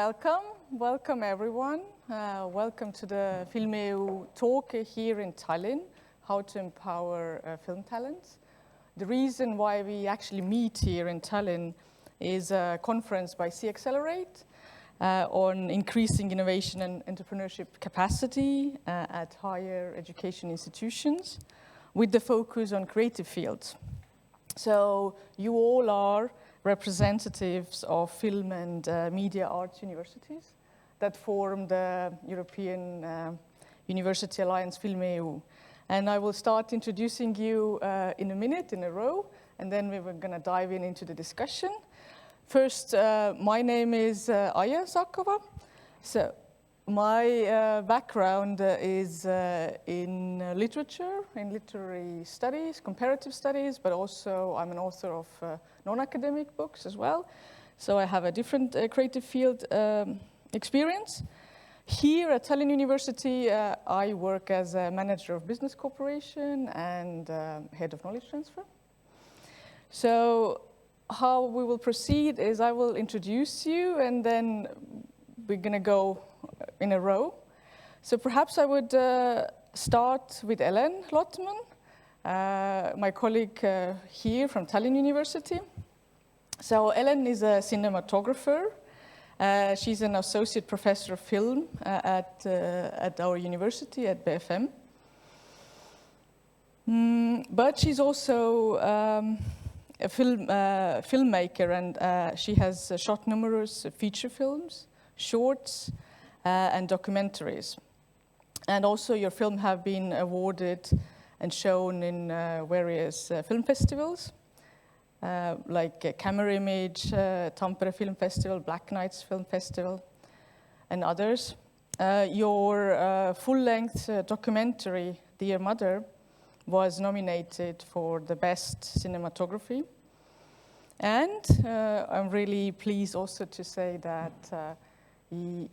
Welcome everyone. Welcome to the FilmEU talk here in Tallinn, how to empower film talents. The reason why we actually meet here in Tallinn is a conference by C-Accelerate on increasing innovation and entrepreneurship capacity at higher education institutions with the focus on creative fields. So you all are representatives of film and media arts universities that form the European University Alliance FilmEU. And I will start introducing you in a minute, in a row, and then we're going to dive into the discussion. First, my name is Aija Sakova. So my background is in literature, in literary studies, comparative studies, but also I'm an author of non-academic books as well. So I have a different creative field experience. Here at Tallinn University, I work as a manager of business cooperation and head of knowledge transfer. So how we will proceed is I will introduce you and then we're going to go in a row. So perhaps I would start with Elen Lotman, my colleague here from Tallinn University. So Elen is a cinematographer. She's an associate professor of film at our university at BFM. But she's also a filmmaker, and she has shot numerous feature films, shorts, and documentaries. And also your film have been awarded and shown in various film festivals, like Camera Image, Tampere Film Festival, Black Nights Film Festival, and others. Your full-length documentary, Dear Mother, was nominated for the Best Cinematography. And I'm really pleased also to say that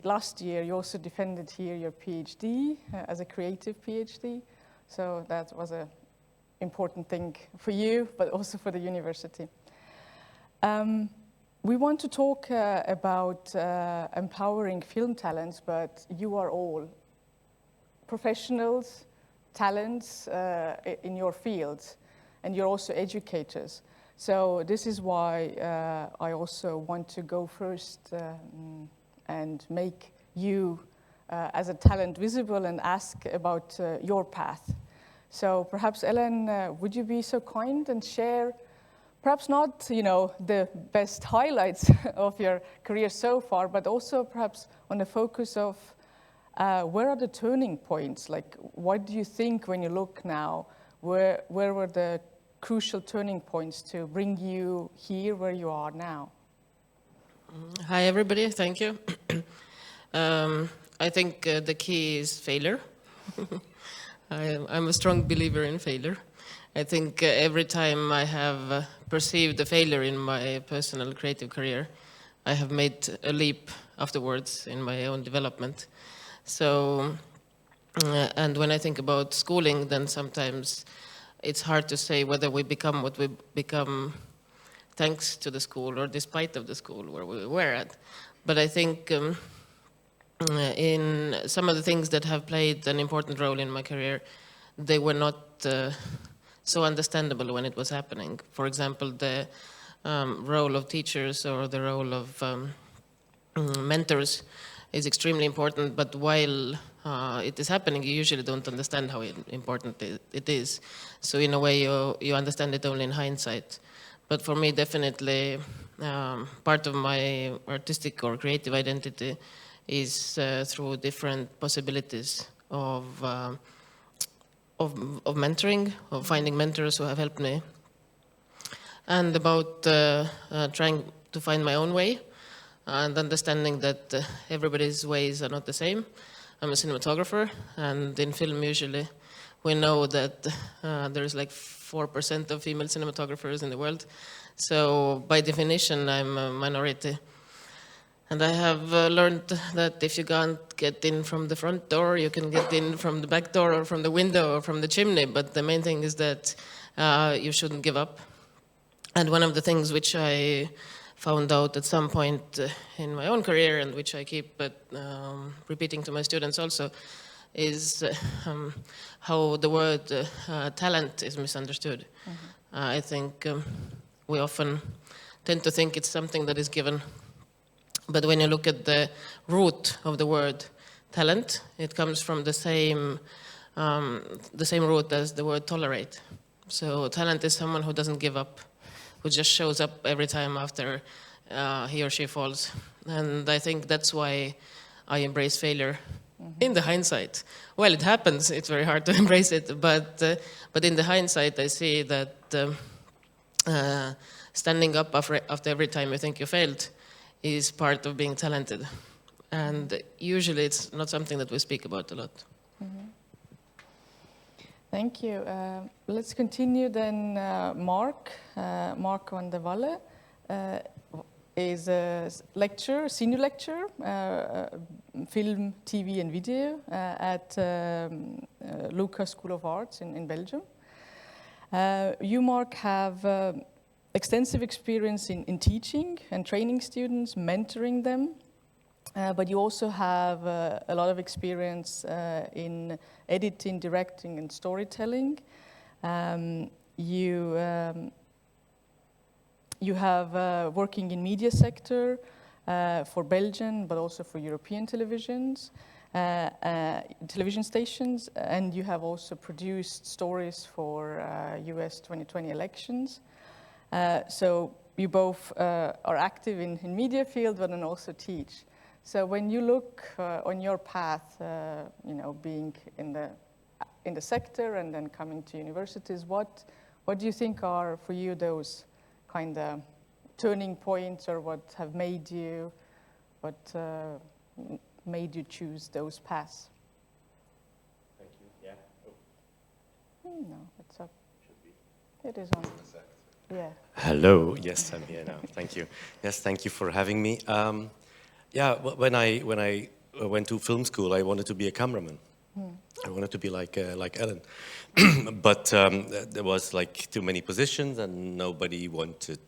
last year you also defended here your PhD as a creative PhD. So that was an important thing for you, but also for the university. We want to talk about empowering film talents, but you are all professionals, talents in your fields, and you're also educators. So this is why I also want to go first and make you as a talent visible and ask about your path. So perhaps, Elen, would you be so kind and share, perhaps not, the best highlights of your career so far, but also perhaps on the focus of where are the turning points? Like, what do you think when you look now? Where were the crucial turning points to bring you here where you are now? Hi, everybody. Thank you. I think the key is failure. I'm a strong believer in failure. I think every time I have perceived a failure in my personal creative career, I have made a leap afterwards in my own development. So, and when I think about schooling, then sometimes it's hard to say whether we become what we become thanks to the school or despite of the school where we were at. But I think in some of the things that have played an important role in my career, they were not so understandable when it was happening. For example, the role of teachers or the role of mentors is extremely important, but while it is happening, you usually don't understand how important it is. So in a way, you understand it only in hindsight. But for me, definitely, part of my artistic or creative identity is through different possibilities of mentoring, of finding mentors who have helped me, and about trying to find my own way and understanding that everybody's ways are not the same. I'm a cinematographer, and in film usually we know that there is like 4% of female cinematographers in the world. So by definition, I'm a minority. And I have learned that if you can't get in from the front door, you can get in from the back door or from the window or from the chimney. But the main thing is that you shouldn't give up. And one of the things which I found out at some point in my own career, and which I keep repeating to my students also, is how the word talent is misunderstood. I think we often tend to think it's something that is given, but when you look at the root of the word talent, it comes from the same root as the word tolerate. So talent is someone who doesn't give up, who just shows up every time after he or she falls. And I think that's why I embrace failure. In the hindsight, well, it happens. It's very hard to embrace it, but in the hindsight, I see that standing up after every time you think you failed is part of being talented, and usually it's not something that we speak about a lot. Thank you. Let's continue then. Marc van der Walle is a lecturer, senior lecturer, film, TV and video at LUCA School of Arts in Belgium. You, Marc, have extensive experience in teaching and training students, mentoring them, but you also have a lot of experience in editing, directing and storytelling. You have working in media sector for Belgian, but also for European television stations, and you have also produced stories for US 2020 elections. So you both are active in media field, but then also teach. So when you look on your path, being in the sector and then coming to universities, what do you think are for you those kind of turning points, or what made you choose those paths? Thank you. Yeah. Oh. No, it's up. Should be. It is on. Yeah. Hello. Yes, I'm here now. Thank you. Yes, thank you for having me. When I went to film school, I wanted to be a cameraman. I wanted to be like Elen, but there was like too many positions and nobody wanted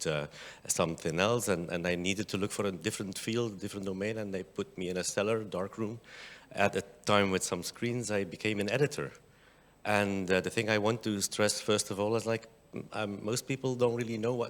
something else, and I needed to look for a different field, different domain, and they put me in a cellar, dark room. At a time with some screens, I became an editor. And the thing I want to stress first of all is like, most people don't really know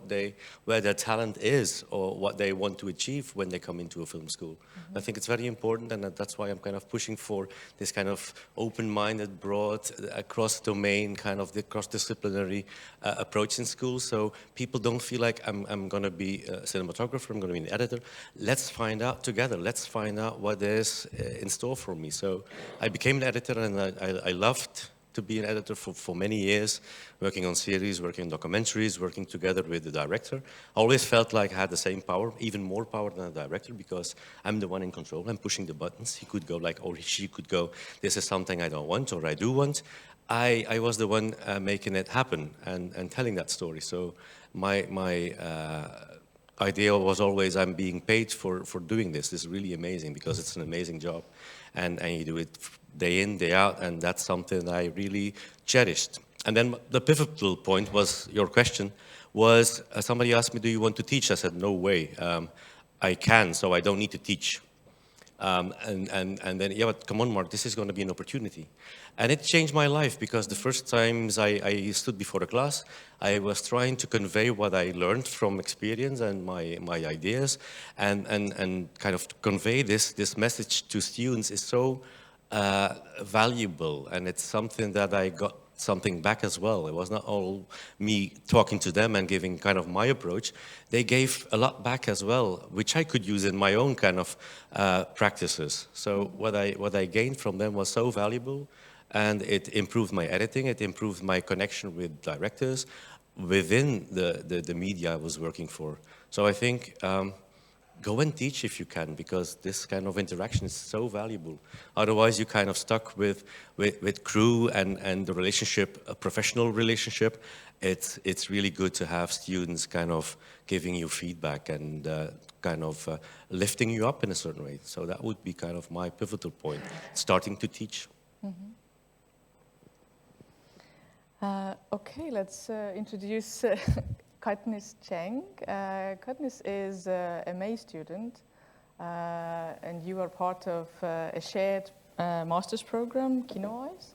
where their talent is or what they want to achieve when they come into a film school. I think it's very important, and that's why I'm kind of pushing for this kind of open-minded, broad, across-domain, kind of cross-disciplinary approach in school. So people don't feel like I'm going to be a cinematographer, I'm going to be an editor. Let's find out together. Let's find out what is in store for me. So I became an editor, and I loved to be an editor for many years, working on series, working on documentaries, working together with the director. I always felt like I had the same power, even more power than the director, because I'm the one in control. I'm pushing the buttons. He could go like, or she could go, this is something I don't want, or I do want. I was the one making it happen and telling that story. So my idea was always, I'm being paid for doing this. This is really amazing, because it's an amazing job. And you do it day in, day out, and that's something I really cherished. And then the pivotal point was, your question was, somebody asked me, do you want to teach? I said, no way. I can, so I don't need to teach. And then, yeah, but come on, Marc, this is going to be an opportunity. And it changed my life, because the first times I stood before a class, I was trying to convey what I learned from experience and my ideas, and kind of convey this message to students is so valuable, and it's something that I got something back as well. It was not all me talking to them and giving kind of my approach. They gave a lot back as well, which I could use in my own kind of practices. So what I gained from them was so valuable, and it improved my editing, it improved my connection with directors within the media I was working for. So I think go and teach if you can, because this kind of interaction is so valuable. Otherwise, you're kind of stuck with crew and the relationship, a professional relationship. It's really good to have students kind of giving you feedback and kind of lifting you up in a certain way. So that would be kind of my pivotal point, starting to teach. Okay, let's introduce Katniss Cheng. Katniss is a MA student, and you are part of a shared master's program, Kino Eyes.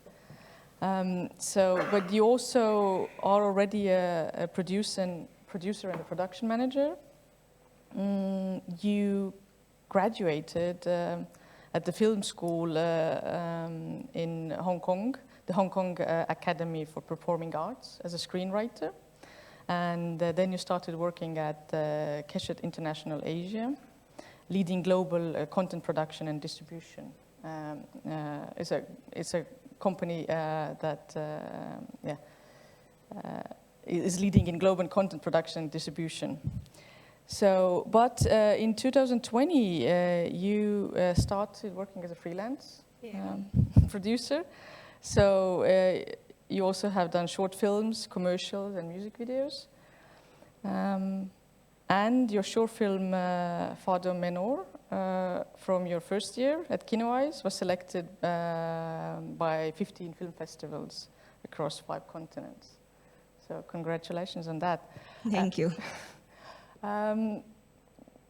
But you also are already a producer and a production manager. You graduated at the film school in Hong Kong, the Hong Kong Academy for Performing Arts, as a screenwriter. And then you started working at Keshet International Asia, leading global content production and distribution. It's a company that is leading in global content production and distribution. So, but in 2020, you started working as a freelance producer. So you also have done short films, commercials, and music videos. And your short film, Fado Menor, from your first year at Kino Eyes, was selected by 15 film festivals across 5 continents. So congratulations on that. Thank you.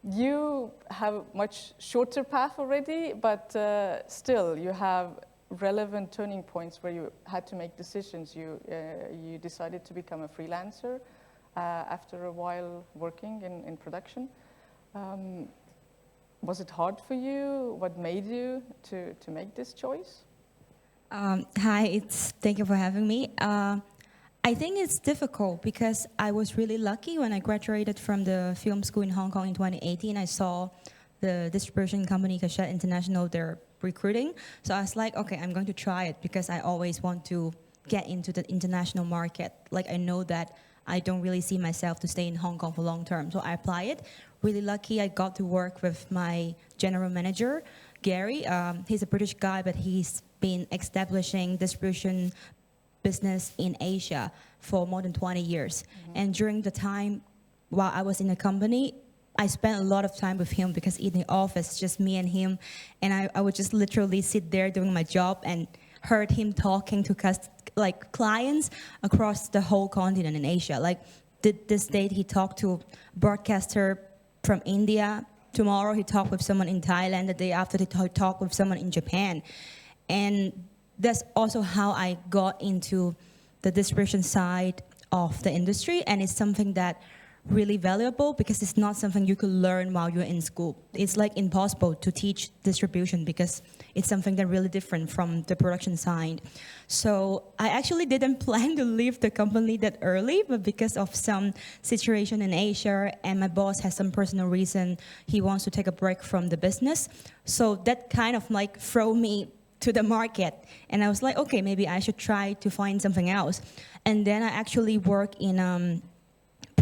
You have a much shorter path already, but still you have relevant turning points where you had to make decisions. You decided to become a freelancer after a while working in production. Was it hard for you? What made you to make this choice? Hi, thank you for having me. I think it's difficult because I was really lucky when I graduated from the film school in Hong Kong in 2018. I saw the distribution company, Keshet International, they're recruiting. So I was like, okay, I'm going to try it because I always want to get into the international market. Like I know that I don't really see myself to stay in Hong Kong for long term. So I applied it. Really lucky I got to work with my general manager, Gary. He's a British guy, but he's been establishing distribution business in Asia for more than 20 years. Mm-hmm. And during the time while I was in the company, I spent a lot of time with him because in the office, just me and him, and I would just literally sit there doing my job and heard him talking to clients across the whole continent in Asia. Like this day he talked to a broadcaster from India. Tomorrow he talked with someone in Thailand. The day after he talked with someone in Japan. And that's also how I got into the distribution side of the industry, and it's something that really valuable because it's not something you could learn while you're in school. It's like impossible to teach distribution because it's something that really different from the production side. So I actually didn't plan to leave the company that early, but because of some situation in Asia and my boss has some personal reason, he wants to take a break from the business. So that kind of like throw me to the market. And I was like, okay, maybe I should try to find something else. And then I actually worked in a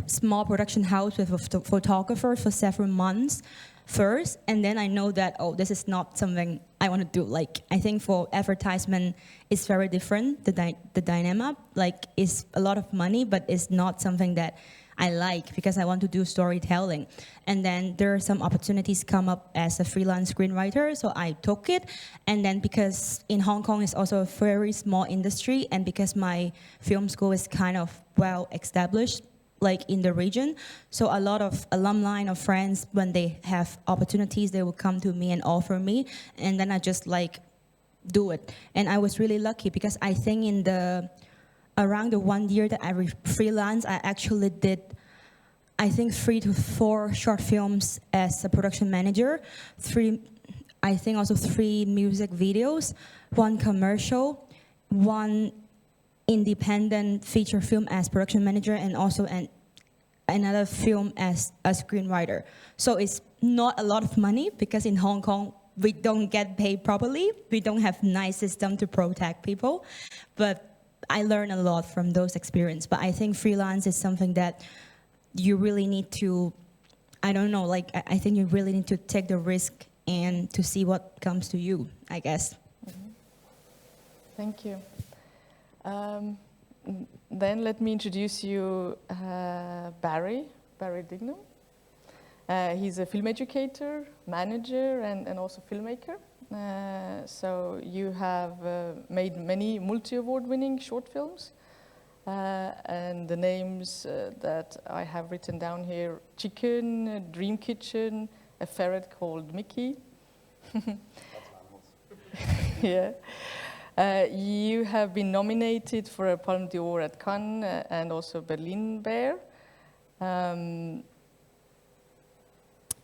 small production house with a photographer for several months first. And then I know that, oh, this is not something I want to do. Like, I think for advertisement, it's very different, the dynamic. Like, it's a lot of money, but it's not something that I like because I want to do storytelling. And then there are some opportunities come up as a freelance screenwriter, so I took it. And then because in Hong Kong it's also a very small industry, and because my film school is kind of well established, like in the region, so a lot of alumni or friends, when they have opportunities, they will come to me and offer me, and then I just like do it. And I was really lucky because I think in around the 1 year that I freelance, I actually did, I think 3 to 4 short films as a production manager, 3 music videos, 1 commercial, 1 independent feature film as production manager, and also another film as a screenwriter. So it's not a lot of money because in Hong Kong, we don't get paid properly. We don't have nice system to protect people, but I learned a lot from those experiences. But I think freelance is something that you really need to, I don't know, like I think you really need to take the risk and to see what comes to you, I guess. Mm-hmm. Thank you. Then let me introduce you Barry Dignam. He's a film educator, manager, and also filmmaker. So you have made many multi-award winning short films. And the names that I have written down here: chicken, dream kitchen, a ferret called Mickey. Yeah. You have been nominated for a Palme d'Or at Cannes and also Berlin Bear.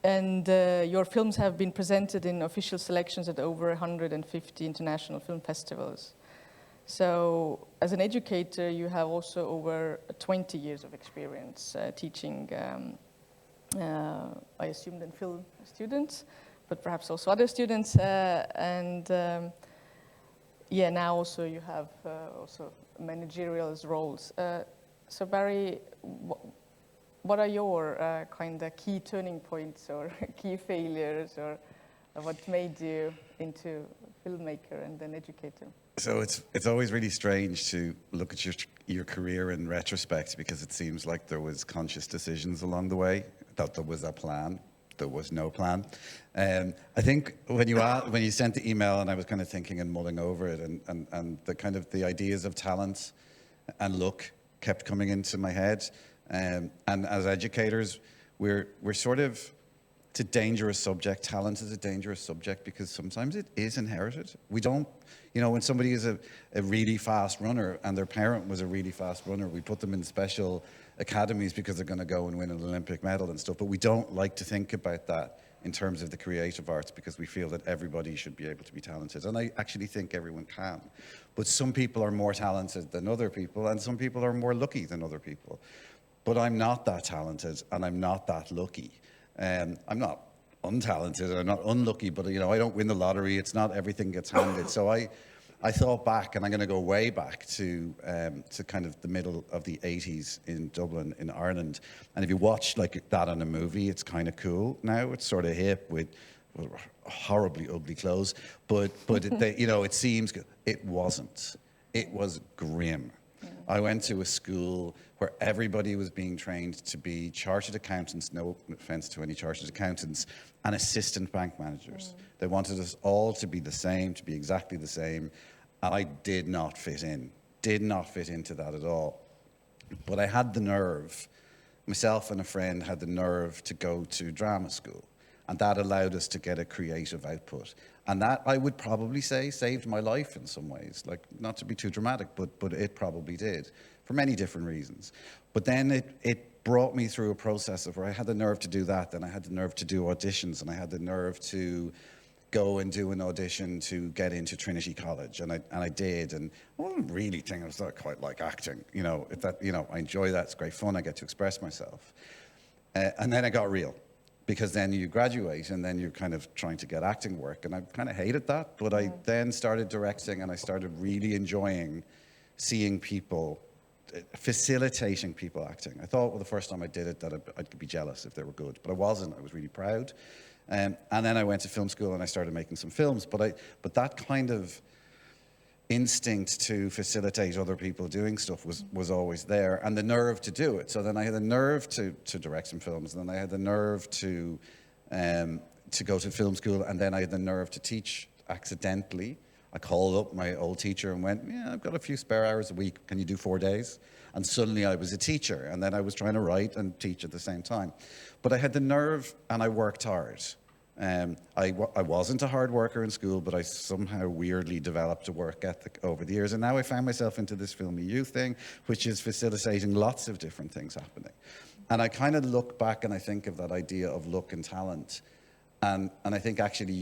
And your films have been presented in official selections at over 150 international film festivals. So, as an educator, you have also over 20 years of experience teaching, I assume, then film students, but perhaps also other students. Yeah, now also you have also managerial roles. So, Barry, what are your kind of key turning points or key failures, or what made you into filmmaker and then educator? So it's always really strange to look at your career in retrospect, because it seems like there was conscious decisions along the way, that there was a plan. There was no plan. I think when you sent the email, and I was kind of thinking and mulling over it, and the kind of the ideas of talent and look kept coming into my head. And as educators, we're sort of, it's a dangerous subject. Talent is a dangerous subject because sometimes it is inherited. We don't, when somebody is a really fast runner and their parent was a really fast runner, we put them in special academies because they're going to go and win an Olympic medal and stuff. But we don't like to think about that in terms of the creative arts, because we feel that everybody should be able to be talented. And I actually think everyone can. But some people are more talented than other people, and some people are more lucky than other people. But I'm not that talented, and I'm not that lucky. I'm not untalented, I'm not unlucky, but I don't win the lottery. It's not everything gets handed. So I thought back, and I'm going to go way back to kind of the middle of the 80s in Dublin, in Ireland. And if you watch like that on a movie, it's kind of cool now. It's sort of hip with horribly ugly clothes, but it seems good. It wasn't. It was grim. I went to a school where everybody was being trained to be chartered accountants, no offense to any chartered accountants, and assistant bank managers. They wanted us all to be the same, to be exactly the same, and I did not fit into that at all. But I had the nerve, myself and a friend had the nerve to go to drama school, and that allowed us to get a creative output. And that, I would probably say, saved my life in some ways. Like, not to be too dramatic, but it probably did, for many different reasons. But then it brought me through a process of where I had the nerve to do that, then I had the nerve to do auditions, and I had the nerve to go and do an audition to get into Trinity College, and I did, and I wasn't really thinking, I was not quite like acting, I enjoy that, it's great fun, I get to express myself. And then I got real. Because then you graduate and then you're kind of trying to get acting work. And I kind of hated that. But I then started directing, and I started really enjoying seeing people, facilitating people acting. I thought, well, the first time I did it, that I'd be jealous if they were good. But I wasn't. I was really proud. And then I went to film school and I started making some films. But that kind of instinct to facilitate other people doing stuff was always there, and the nerve to do it. So then I had the nerve to direct some films, and then I had the nerve to go to film school, and then I had the nerve to teach accidentally. I called up my old teacher and went, yeah, I've got a few spare hours a week, can you do 4 days? And suddenly I was a teacher, and then I was trying to write and teach at the same time. But I had the nerve, and I worked hard. I wasn't a hard worker in school, but I somehow weirdly developed a work ethic over the years. And now I found myself into this FilmEU thing, which is facilitating lots of different things happening. And I kind of look back and I think of that idea of luck and talent. And I think actually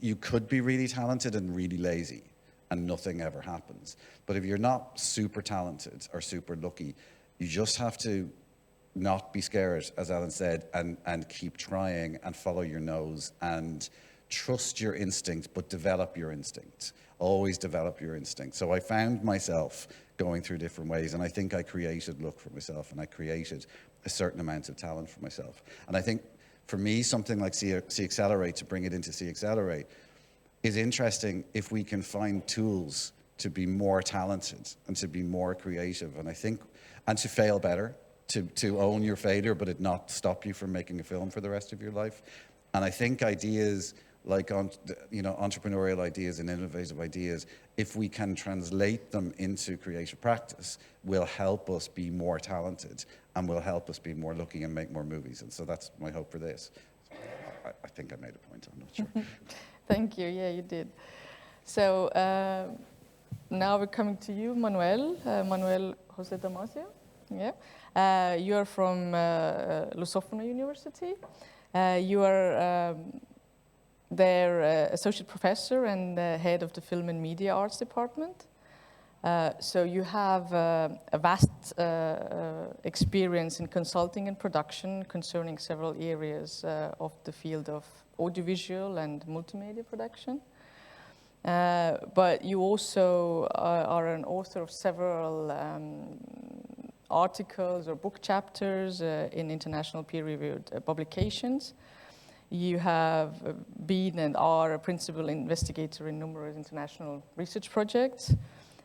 you could be really talented and really lazy and nothing ever happens. But if you're not super talented or super lucky, you just have to not be scared, as Elen said, and keep trying and follow your nose and trust your instinct, but develop your instinct. Always develop your instinct. So I found myself going through different ways, and I think I created luck for myself, and I created a certain amount of talent for myself. And I think for me, something like See Accelerate, to bring it into See Accelerate, is interesting if we can find tools to be more talented and to be more creative, and I think, and to fail better. To own your failure, but it not stop you from making a film for the rest of your life. And I think ideas like entrepreneurial ideas and innovative ideas, if we can translate them into creative practice, will help us be more talented and will help us be more lucky and make more movies. And so that's my hope for this. I think I made a point, I'm not sure. Thank you, yeah, you did. So now we're coming to you, Manuel José Damásio. Yeah. You are from Lusófona University. You are their associate professor and head of the Film and Media Arts Department. So you have a vast experience in consulting and production concerning several areas of the field of audiovisual and multimedia production. But you also are an author of several articles or book chapters in international peer-reviewed publications. You have been and are a principal investigator in numerous international research projects.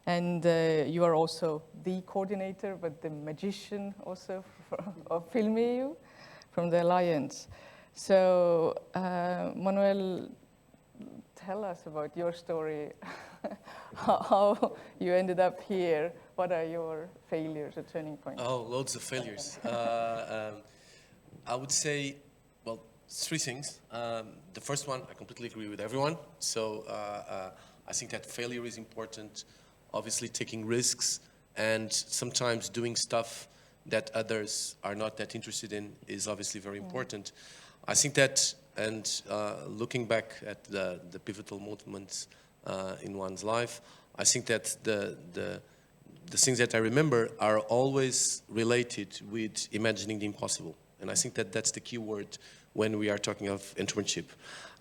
And you are also the coordinator, but the magician also of FilmEU from the Alliance. So, Manuel, tell us about your story, how you ended up here. What are your failures or turning points? Oh, loads of failures. I would say, well, three things. The first one, I completely agree with everyone. So I think that failure is important. Obviously taking risks and sometimes doing stuff that others are not that interested in is obviously very important. I think that, and looking back at the pivotal moments in one's life, I think that the things that I remember are always related with imagining the impossible. And I think that that's the key word when we are talking of entrepreneurship.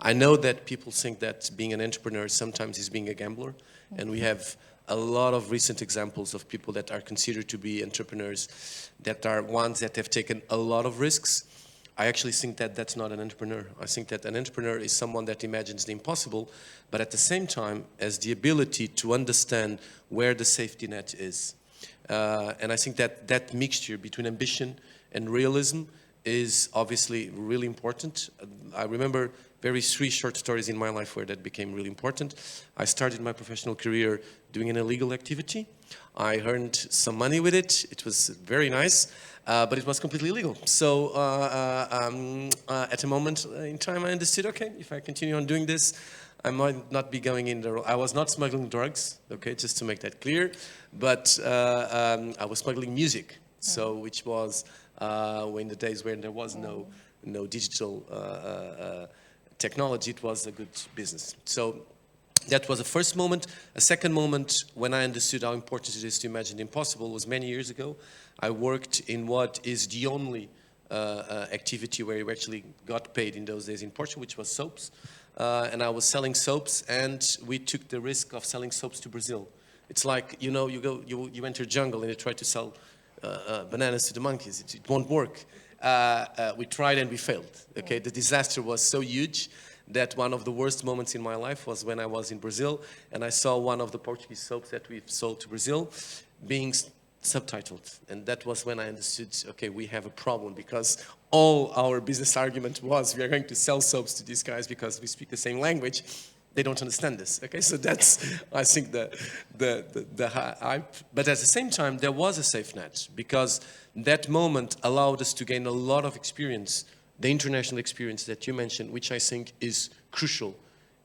I know that people think that being an entrepreneur sometimes is being a gambler, and we have a lot of recent examples of people that are considered to be entrepreneurs that are ones that have taken a lot of risks. I actually think that that's not an entrepreneur. I think that an entrepreneur is someone that imagines the impossible, but at the same time has the ability to understand where the safety net is. And I think that that mixture between ambition and realism is obviously really important. I remember three short stories in my life where that became really important. I started my professional career doing an illegal activity. I earned some money with it. It was very nice, but it was completely illegal. So at a moment in time, I understood, okay, if I continue on doing this, I might not be going in the... I was not smuggling drugs, okay, just to make that clear, but I was smuggling music, so which was in the days when there was no digital technology, it was a good business. So that was the first moment. A second moment when I understood how important it is to imagine the impossible was many years ago. I worked in what is the only activity where you actually got paid in those days in Portugal, which was soaps. And I was selling soaps, and we took the risk of selling soaps to Brazil. It's like, you know, you enter jungle and you try to sell bananas to the monkeys. It won't work. We tried and we failed. Okay, the disaster was so huge that one of the worst moments in my life was when I was in Brazil and I saw one of the Portuguese soaps that we've sold to Brazil being subtitled. And that was when I understood, okay, we have a problem, because all our business argument was we are going to sell soaps to these guys because we speak the same language. They don't understand this. Okay, so that's, I think, the hype. But at the same time, there was a safe net, because that moment allowed us to gain a lot of experience, the international experience that you mentioned, which I think is crucial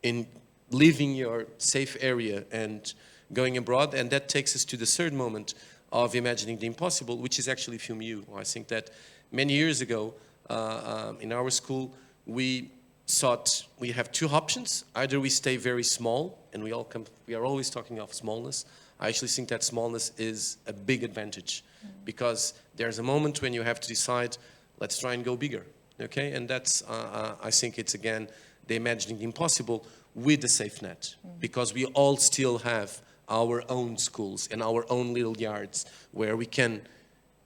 in leaving your safe area and going abroad. And that takes us to the third moment of imagining the impossible, which is actually FilmEU. I think that many years ago, in our school, we thought we have two options. Either we stay very small, and we are always talking of smallness. I actually think that smallness is a big advantage, because there's a moment when you have to decide, let's try and go bigger, okay? And that's, I think it's, again, the imagining the impossible with the safe net, because we all still have our own schools and our own little yards where we can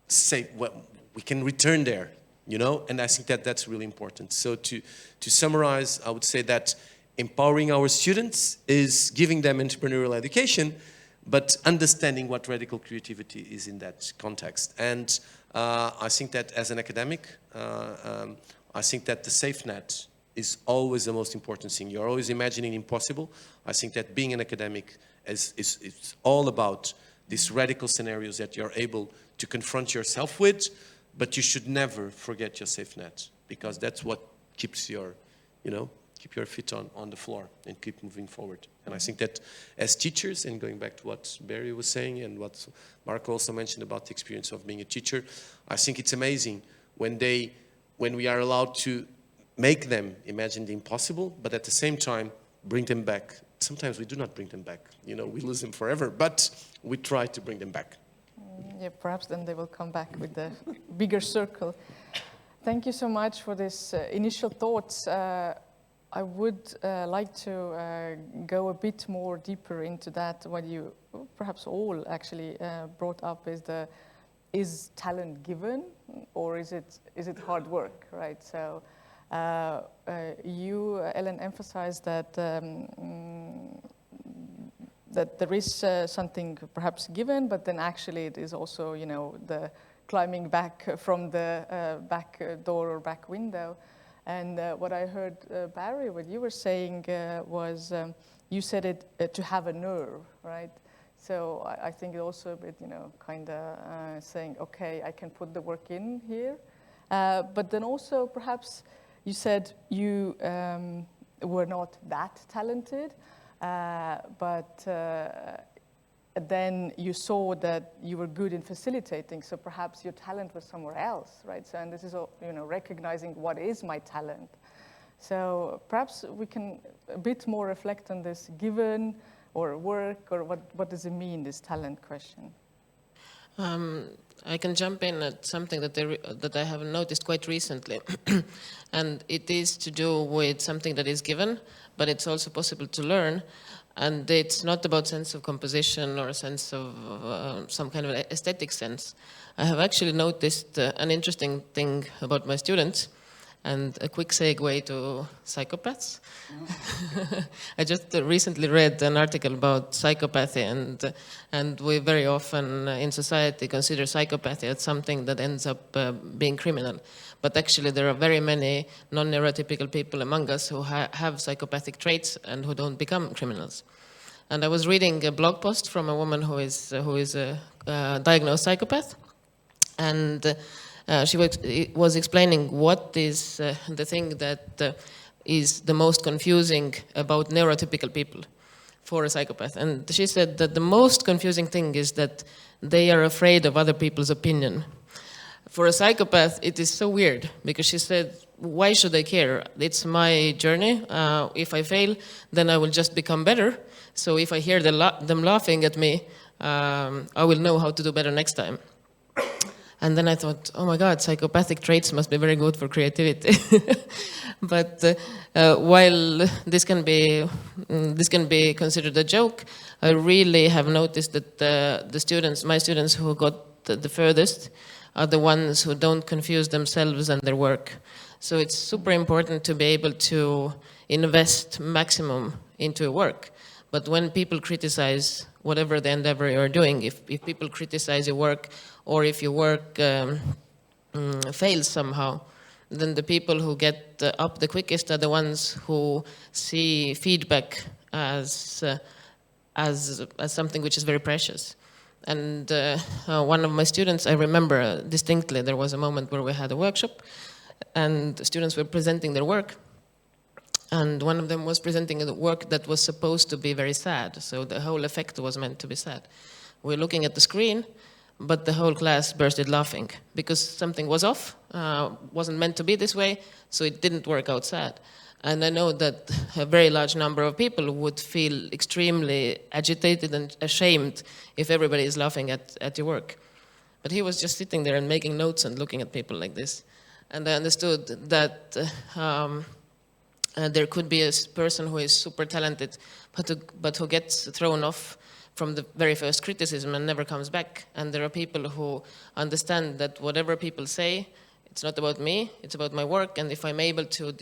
say, well, we can return there, you know, and I think that that's really important. So to summarize, I would say that empowering our students is giving them entrepreneurial education, but understanding what radical creativity is in that context. And I think that as an academic, I think that the safe net is always the most important thing. You're always imagining impossible. I think that being an academic is all about these radical scenarios that you're able to confront yourself with, but you should never forget your safe net, because that's what keeps your, keep your feet on the floor and keep moving forward. And I think that as teachers, and going back to what Barry was saying and what Marc also mentioned about the experience of being a teacher, I think it's amazing when we are allowed to make them imagine the impossible, but at the same time, bring them back. Sometimes we do not bring them back. We lose them forever, but we try to bring them back. Yeah, perhaps then they will come back with the bigger circle. Thank you so much for this initial thoughts. I would like to go a bit more deeper into that. What you perhaps all actually brought up is talent given, or is it hard work, right? So you, Elen, emphasized that that there is something perhaps given, but then actually it is also, the climbing back from the back door or back window. And what I heard, Barry, what you were saying was, you said it to have a nerve, right? So I think it also a bit, kind of saying, okay, I can put the work in here. But then also perhaps you said you were not that talented, but then you saw that you were good in facilitating, so perhaps your talent was somewhere else, right? So, and this is, recognizing what is my talent. So perhaps we can a bit more reflect on this given or work, or what does it mean, this talent question? I can jump in at something that I have noticed quite recently. And it is to do with something that is given, but it's also possible to learn. And it's not about sense of composition or a sense of some kind of aesthetic sense. I have actually noticed an interesting thing about my students, and a quick segue to psychopaths. I just recently read an article about psychopathy, and we very often in society consider psychopathy as something that ends up being criminal. But actually there are very many non-neurotypical people among us who have psychopathic traits and who don't become criminals. And I was reading a blog post from a woman who is a diagnosed psychopath, and she was explaining what is the thing that is the most confusing about neurotypical people for a psychopath. And she said that the most confusing thing is that they are afraid of other people's opinion. For a psychopath, it is so weird, because she said, why should I care? It's my journey. If I fail, then I will just become better. So if I hear them laughing at me, I will know how to do better next time. And then I thought, oh my God, psychopathic traits must be very good for creativity. But while this can be considered a joke, I really have noticed that my students who got the furthest, are the ones who don't confuse themselves and their work. So it's super important to be able to invest maximum into a work. But when people criticize whatever the endeavor you're doing, if people criticize your work, or if your work fails somehow, then the people who get up the quickest are the ones who see feedback as something which is very precious. And one of my students, I remember distinctly, there was a moment where we had a workshop and the students were presenting their work. And one of them was presenting a work that was supposed to be very sad. So the whole effect was meant to be sad. We're looking at the screen, but the whole class bursted laughing because something was off, wasn't meant to be this way, so it didn't work out sad. And I know that a very large number of people would feel extremely agitated and ashamed if everybody is laughing at your work. But he was just sitting there and making notes and looking at people like this. And I understood that there could be a person who is super talented, but who gets thrown off from the very first criticism and never comes back. And there are people who understand that whatever people say, it's not about me, it's about my work, and if I'm able to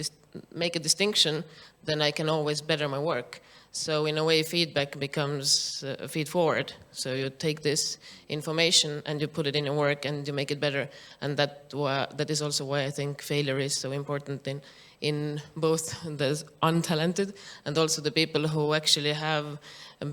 make a distinction, then I can always better my work. So in a way, feedback becomes feed forward. So you take this information and you put it in your work and you make it better. And that is also why I think failure is so important in both the untalented and also the people who actually have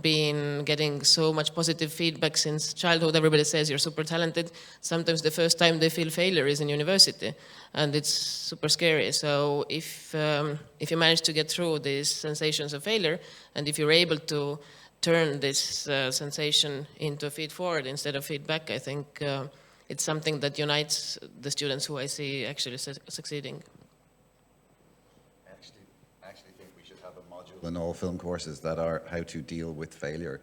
been getting so much positive feedback since childhood. Everybody says you're super talented. Sometimes the first time they feel failure is in university, and it's super scary. So if you manage to get through these sensations of failure, and if you're able to turn this sensation into a feed forward instead of feedback, I think it's something that unites the students who I see actually succeeding. I actually think we should have a module in all film courses that are how to deal with failure,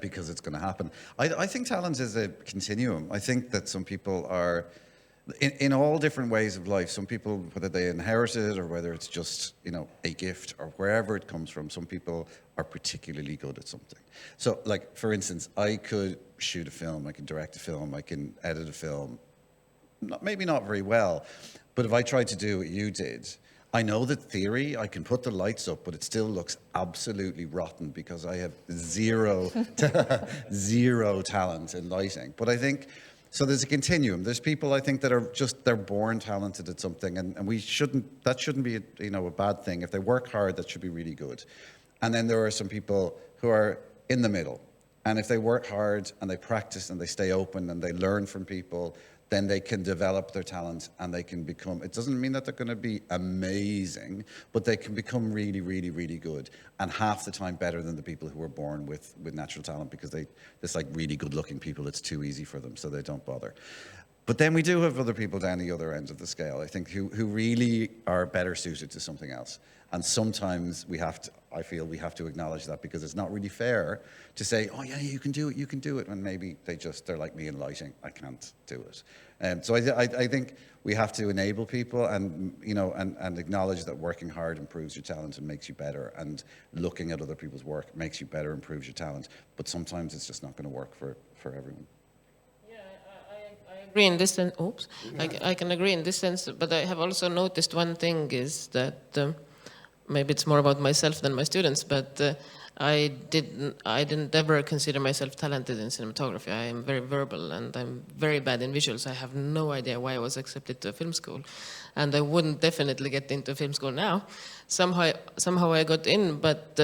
because it's going to happen. I think talent is a continuum. I think that some people are, in all different ways of life, some people, whether they inherit it or whether it's just, a gift or wherever it comes from, some people are particularly good at something. So, like, for instance, I could shoot a film, I can direct a film, I can edit a film, maybe not very well, but if I tried to do what you did, I know the theory, I can put the lights up, but it still looks absolutely rotten because I have zero talent in lighting. But I think, so there's a continuum. There's people, I think, that are just, they're born talented at something, and that shouldn't be a bad thing. If they work hard, that should be really good. And then there are some people who are in the middle, and if they work hard and they practice and they stay open and they learn from people, then they can develop their talent and they can become, it doesn't mean that they're going to be amazing, but they can become really, really, really good, and half the time better than the people who were born with natural talent, because there's like really good looking people, it's too easy for them, so they don't bother. But then we do have other people down the other end of the scale, I think, who really are better suited to something else. And sometimes I feel we have to acknowledge that, because it's not really fair to say, oh yeah, you can do it, when maybe they're like me in lighting, I can't do it. So I think we have to enable people and acknowledge that working hard improves your talent and makes you better, and looking at other people's work makes you better, improves your talent. But sometimes it's just not going to work for everyone. I agree in this sense. Oops, I can agree in this sense, but I have also noticed one thing is that maybe it's more about myself than my students, but I didn't ever consider myself talented in cinematography. I am very verbal and I'm very bad in visuals. I have no idea why I was accepted to a film school, and I wouldn't definitely get into film school now. Somehow I got in, but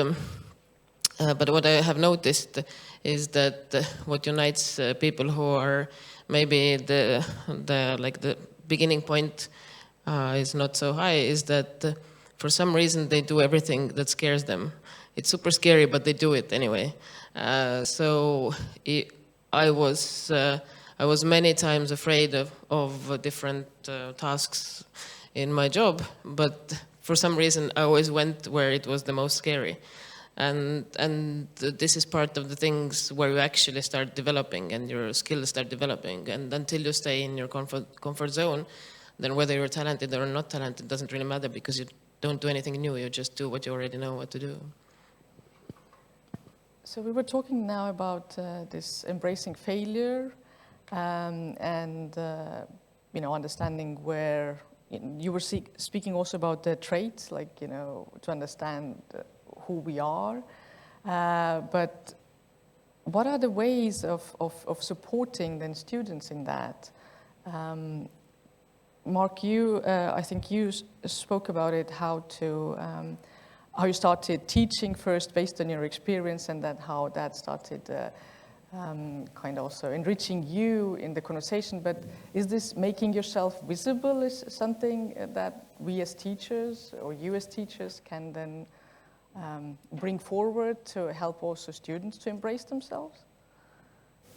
what I have noticed is that what unites people who are maybe the beginning point is not so high is that for some reason they do everything that scares them. It's super scary, but they do it anyway. So I was many times afraid of different tasks in my job, but for some reason I always went where it was the most scary. And this is part of the things where you actually start developing and your skills start developing. And until you stay in your comfort zone, then whether you're talented or not talented doesn't really matter, because you don't do anything new. You just do what you already know what to do. So we were talking now about this embracing failure and understanding where you were speaking also about the traits, like to understand who we are. But what are the ways of supporting then students in that? Marc, I think you spoke about it, how you started teaching first based on your experience, and then how that started kind of also enriching you in the conversation. But is this making yourself visible is something that we as teachers or you as teachers can then bring forward to help also students to embrace themselves?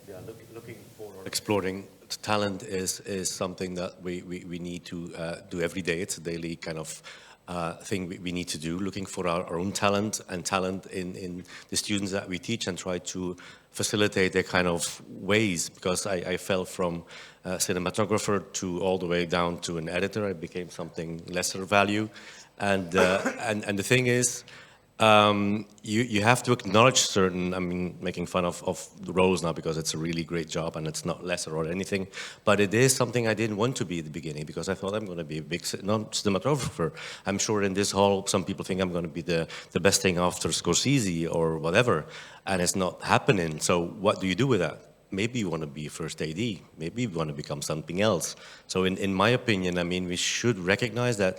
Yeah, looking forward. Exploring talent is something that we need to do every day. It's a daily kind of thing we need to do, looking for our own talent and talent in the students that we teach, and try to facilitate their kind of ways, because I fell from cinematographer to all the way down to an editor. I became something lesser value. And the thing is, You have to acknowledge certain, I mean, making fun of the roles now because it's a really great job and it's not lesser or anything, but it is something I didn't want to be at the beginning because I thought I'm going to be a big cinematographer. I'm sure in this hall some people think I'm going to be the best thing after Scorsese or whatever, and it's not happening. So what do you do with that? Maybe you want to be first AD, maybe you want to become something else. So in my opinion, I mean, we should recognize that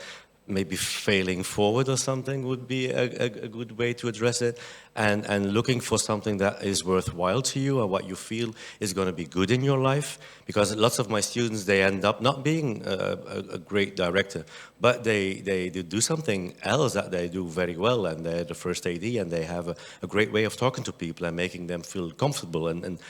maybe failing forward or something would be a good way to address it, and looking for something that is worthwhile to you or what you feel is going to be good in your life, because lots of my students, they end up not being a great director, but they do something else that they do very well, and they're the first AD and they have a great way of talking to people and making them feel comfortable and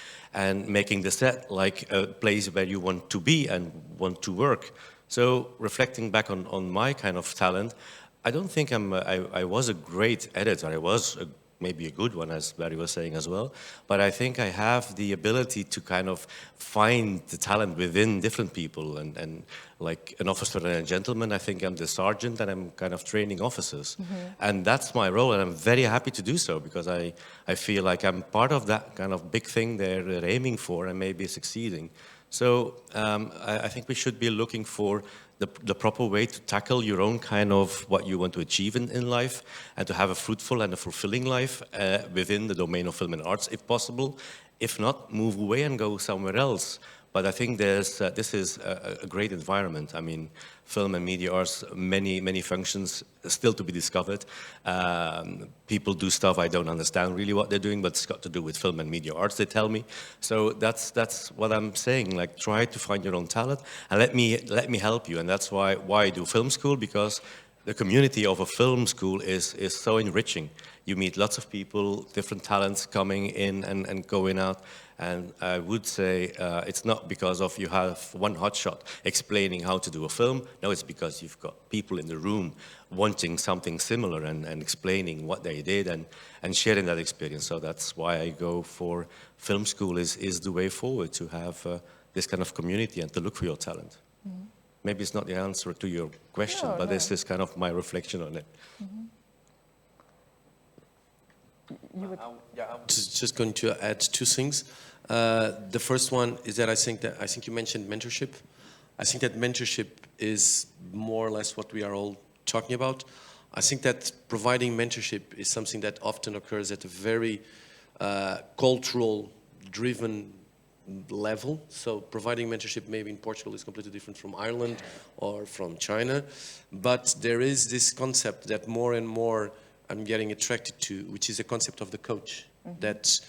making the set like a place where you want to be and want to work. So reflecting back on my kind of talent, I don't think I was a great editor. I was maybe a good one, as Barry was saying as well. But I think I have the ability to kind of find the talent within different people. And like an officer and a gentleman, I think I'm the sergeant and I'm kind of training officers. And that's my role, and I'm very happy to do so because I feel like I'm part of that kind of big thing they're aiming for and maybe succeeding. So I think we should be looking for the proper way to tackle your own kind of what you want to achieve in life and to have a fruitful and a fulfilling life within the domain of film and arts, if possible. If not, move away and go somewhere else. But I think this is a great environment. I mean, film and media arts, many functions still to be discovered. People do stuff I don't understand really what they're doing, but it's got to do with film and media arts, they tell me. So that's what I'm saying. Like, try to find your own talent and let me help you. And that's why I do film school, because the community of a film school is so enriching. You meet lots of people, different talents coming in and going out. And I would say it's not because of you have one hotshot explaining how to do a film. No, it's because you've got people in the room wanting something similar and explaining what they did and sharing that experience. So that's why I go for film school is the way forward, to have this kind of community and to look for your talent. Mm-hmm. Maybe it's not the answer to your question, but this is kind of my reflection on it. Mm-hmm. I was just going to add two things. The first one is that I think you mentioned mentorship. I think that mentorship is more or less what we are all talking about. I think that providing mentorship is something that often occurs at a very cultural-driven level. So providing mentorship maybe in Portugal is completely different from Ireland or from China. But there is this concept that more and more I'm getting attracted to, which is the concept of the coach, that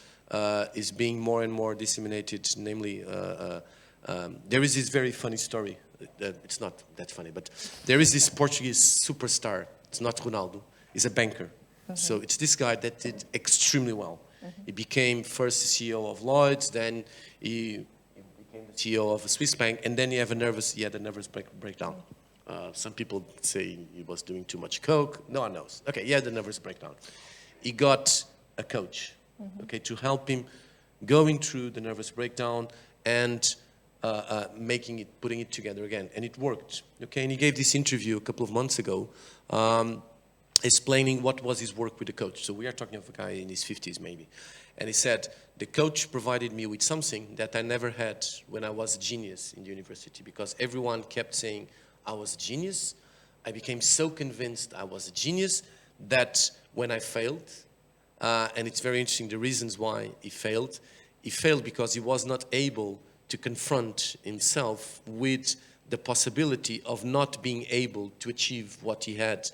is being more and more disseminated. Namely, there is this very funny story. It's not that funny, but there is this Portuguese superstar. It's not Ronaldo. He's a banker. So it's this guy that did extremely well. He became first CEO of Lloyd's, then he became the CEO of a Swiss bank, and then he had a nervous breakdown. Some people say he was doing too much coke. No one knows. Okay, he had a nervous breakdown. He got a coach, okay, to help him going through the nervous breakdown and putting it together again. And it worked, okay? And he gave this interview a couple of months ago, explaining what was his work with the coach. So we are talking of a guy in his 50s maybe. And he said, the coach provided me with something that I never had when I was a genius in the university, because everyone kept saying I was a genius. I became so convinced I was a genius that when I failed, and it's very interesting the reasons why he failed because he was not able to confront himself with the possibility of not being able to achieve what he had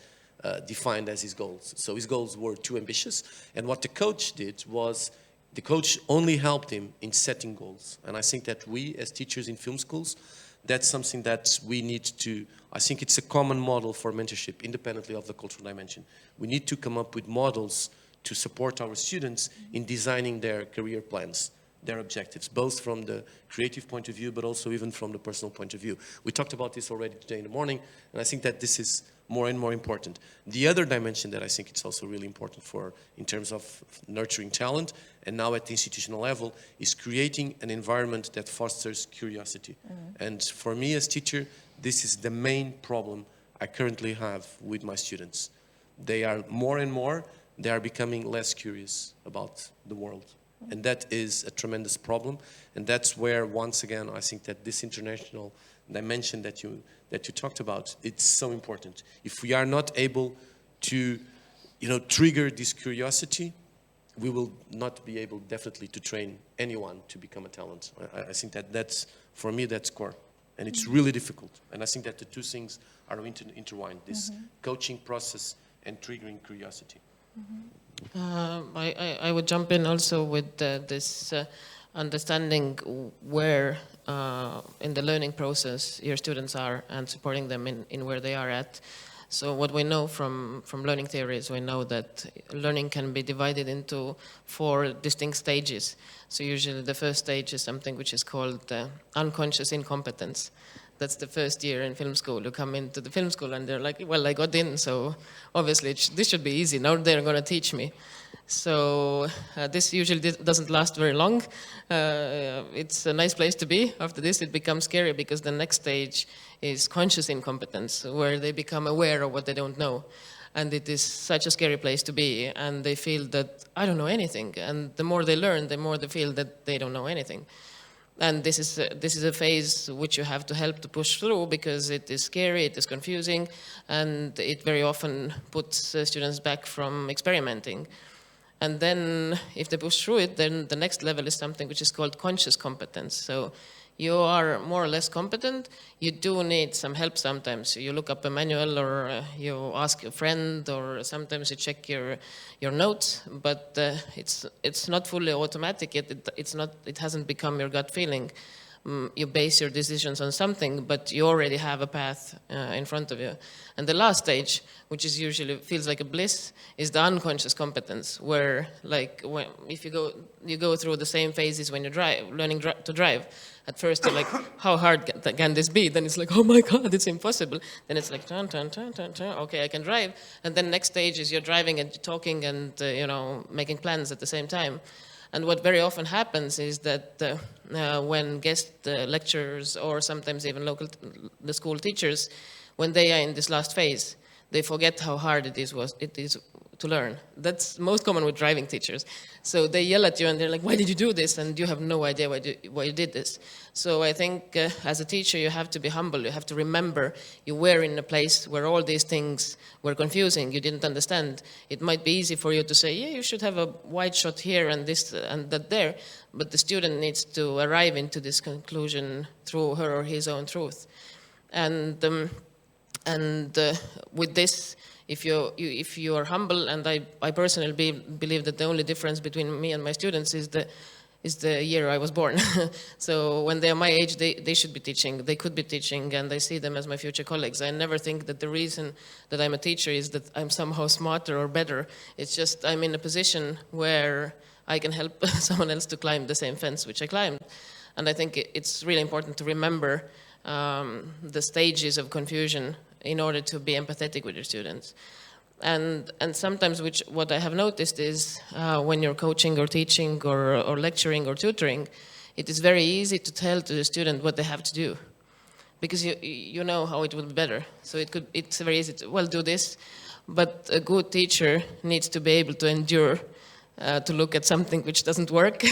defined as his goals. So his goals were too ambitious, and what the coach did was the coach only helped him in setting goals. And I think that we as teachers in film schools, that's something that we need to, I think it's a common model for mentorship independently of the cultural dimension. We need to come up with models to support our students in designing their career plans, their objectives, both from the creative point of view, but also even from the personal point of view. We talked about this already today in the morning, and I think that this is more and more important. The other dimension that I think it's also really important for, in terms of nurturing talent, and now at the institutional level, is creating an environment that fosters curiosity. And for me as teacher, this is the main problem I currently have with my students. They are more and more they are becoming less curious about the world. And that is a tremendous problem. And that's where, once again, I think that this international dimension that you talked about, it's so important. If we are not able to, trigger this curiosity, we will not be able definitely to train anyone to become a talent. I think that's, for me, that's core. And it's really difficult. And I think that the two things are intertwined, this coaching process and triggering curiosity. I would jump in also with this understanding where in the learning process your students are and supporting them in where they are at. So what we know from learning theories, we know that learning can be divided into 4 distinct stages. So usually the first stage is something which is called unconscious incompetence. That's the first year in film school. You come into the film school and they're like, well, I got in, so obviously this should be easy. Now they're going to teach me. So this usually doesn't last very long. It's a nice place to be. After this, it becomes scary because the next stage is conscious incompetence, where they become aware of what they don't know. And it is such a scary place to be. And they feel that I don't know anything. And the more they learn, the more they feel that they don't know anything. And this is a phase which you have to help to push through because it is scary, it is confusing, and it very often puts students back from experimenting. And then if they push through it, then the next level is something which is called conscious competence. So you are more or less competent. You do need some help sometimes. You look up a manual or you ask a friend or sometimes you check your notes, but it's not fully automatic yet. It hasn't become your gut feeling. You base your decisions on something, but you already have a path in front of you. And the last stage, which is usually feels like a bliss, is the unconscious competence, where if you go through the same phases when you're learning to drive. At first you're like, how hard can this be? Then it's like, oh my God, it's impossible. Then it's like, turn, okay, I can drive. And then next stage is you're driving and talking and making plans at the same time. And what very often happens is that when guest lecturers or sometimes even the school teachers, when they are in this last phase, they forget how hard it is to learn. That's most common with driving teachers. So they yell at you and they're like, why did you do this? And you have no idea why you did this. So I think as a teacher, you have to be humble. You have to remember you were in a place where all these things were confusing. You didn't understand. It might be easy for you to say, yeah, you should have a wide shot here and this and that there. But the student needs to arrive into this conclusion through her or his own truth. And with this, if you are humble, and I personally believe that the only difference between me and my students is the year I was born. So when they are my age, they should be teaching, they could be teaching, and I see them as my future colleagues. I never think that the reason that I'm a teacher is that I'm somehow smarter or better. It's just I'm in a position where I can help someone else to climb the same fence which I climbed. And I think it's really important to remember the stages of confusion in order to be empathetic with your students. And sometimes what I have noticed is when you're coaching or teaching or lecturing or tutoring, it is very easy to tell to the student what they have to do because you know how it will be better. So it's very easy to, well, do this. But a good teacher needs to be able to endure to look at something which doesn't work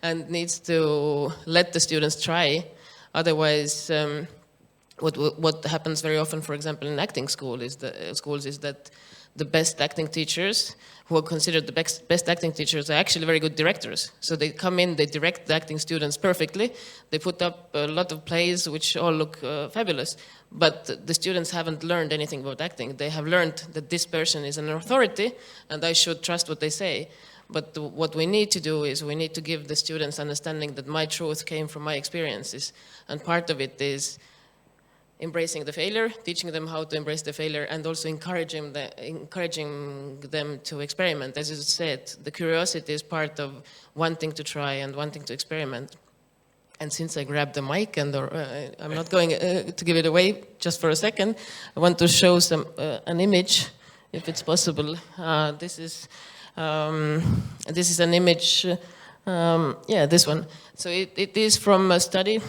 and needs to let the students try. Otherwise, what happens very often, for example, in acting schools is that the best acting teachers, who are considered the best acting teachers, are actually very good directors. So they come in, they direct the acting students perfectly. They put up a lot of plays which all look fabulous. But the students haven't learned anything about acting. They have learned that this person is an authority and I should trust what they say. But what we need to do is we need to give the students understanding that my truth came from my experiences. And part of it is embracing the failure, teaching them how to embrace the failure, and also encouraging them to experiment. As you said, the curiosity is part of wanting to try and wanting to experiment. And since I grabbed the mic, and I'm not going to give it away just for a second, I want to show an image, if it's possible. This is an image, this one. So it is from a study.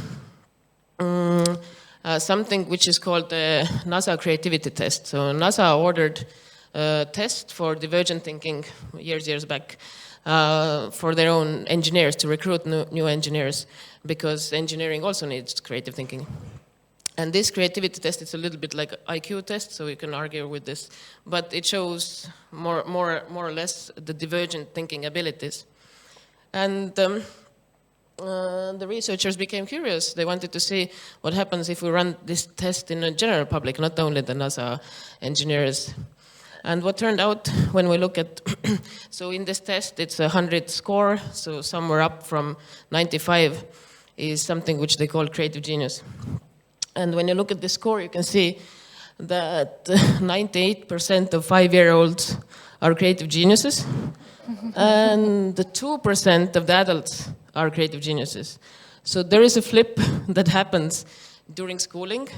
Something which is called the NASA creativity test. So NASA ordered test for divergent thinking years back for their own engineers, to recruit new engineers, because engineering also needs creative thinking. And this creativity test, it's a little bit like IQ test, so you can argue with this, but it shows more or less the divergent thinking abilities. And the researchers became curious. They wanted to see what happens if we run this test in a general public, not only the NASA engineers. And what turned out when we look at, so in this test, it's a 100 score, so somewhere up from 95 is something which they call creative genius. And when you look at the score, you can see that 98% of 5-year-olds are creative geniuses, and the 2% of the adults are creative geniuses. So there is a flip that happens during schooling,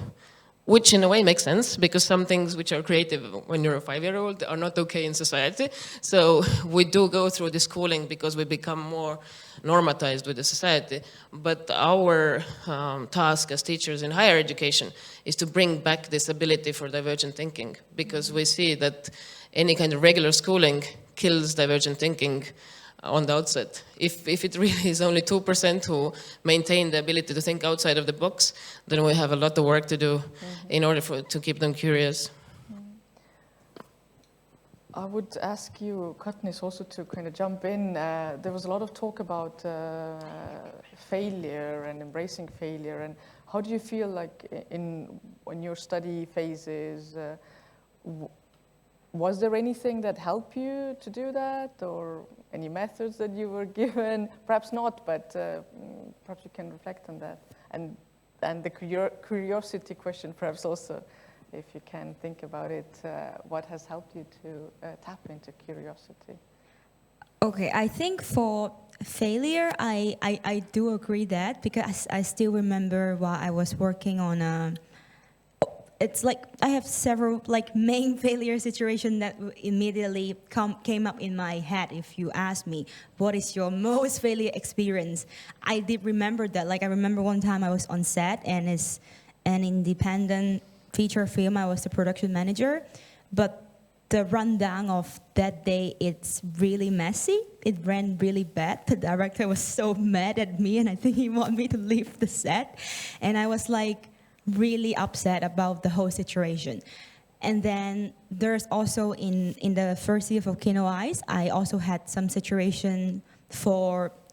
which in a way makes sense, because some things which are creative when you're a 5-year-old are not okay in society. So we do go through the schooling because we become more normatized with the society. But our task as teachers in higher education is to bring back this ability for divergent thinking, because we see that any kind of regular schooling kills divergent thinking on the outset. If it really is only 2% who maintain the ability to think outside of the box, then we have a lot of work to do in order to keep them curious. I would ask you, Katniss, also to kind of jump in. There was a lot of talk about failure and embracing failure. And how do you feel like in your study phases? Was there anything that helped you to do that, or any methods that you were given? Perhaps not, but perhaps you can reflect on that. And the curiosity question, perhaps also, if you can think about it, what has helped you to tap into curiosity? Okay, I think for failure, I do agree that, because I still remember while I was working on it's like I have several like main failure situations that immediately came up in my head. If you ask me, what is your most failure experience? I did remember that. Like I remember one time I was on set, and it's an independent feature film. I was the production manager, but the rundown of that day, it's really messy. It ran really bad. The director was so mad at me, and I think he wanted me to leave the set. And I was like really upset about the whole situation. And then there's also in the first year of Kino Eyes, I also had some situation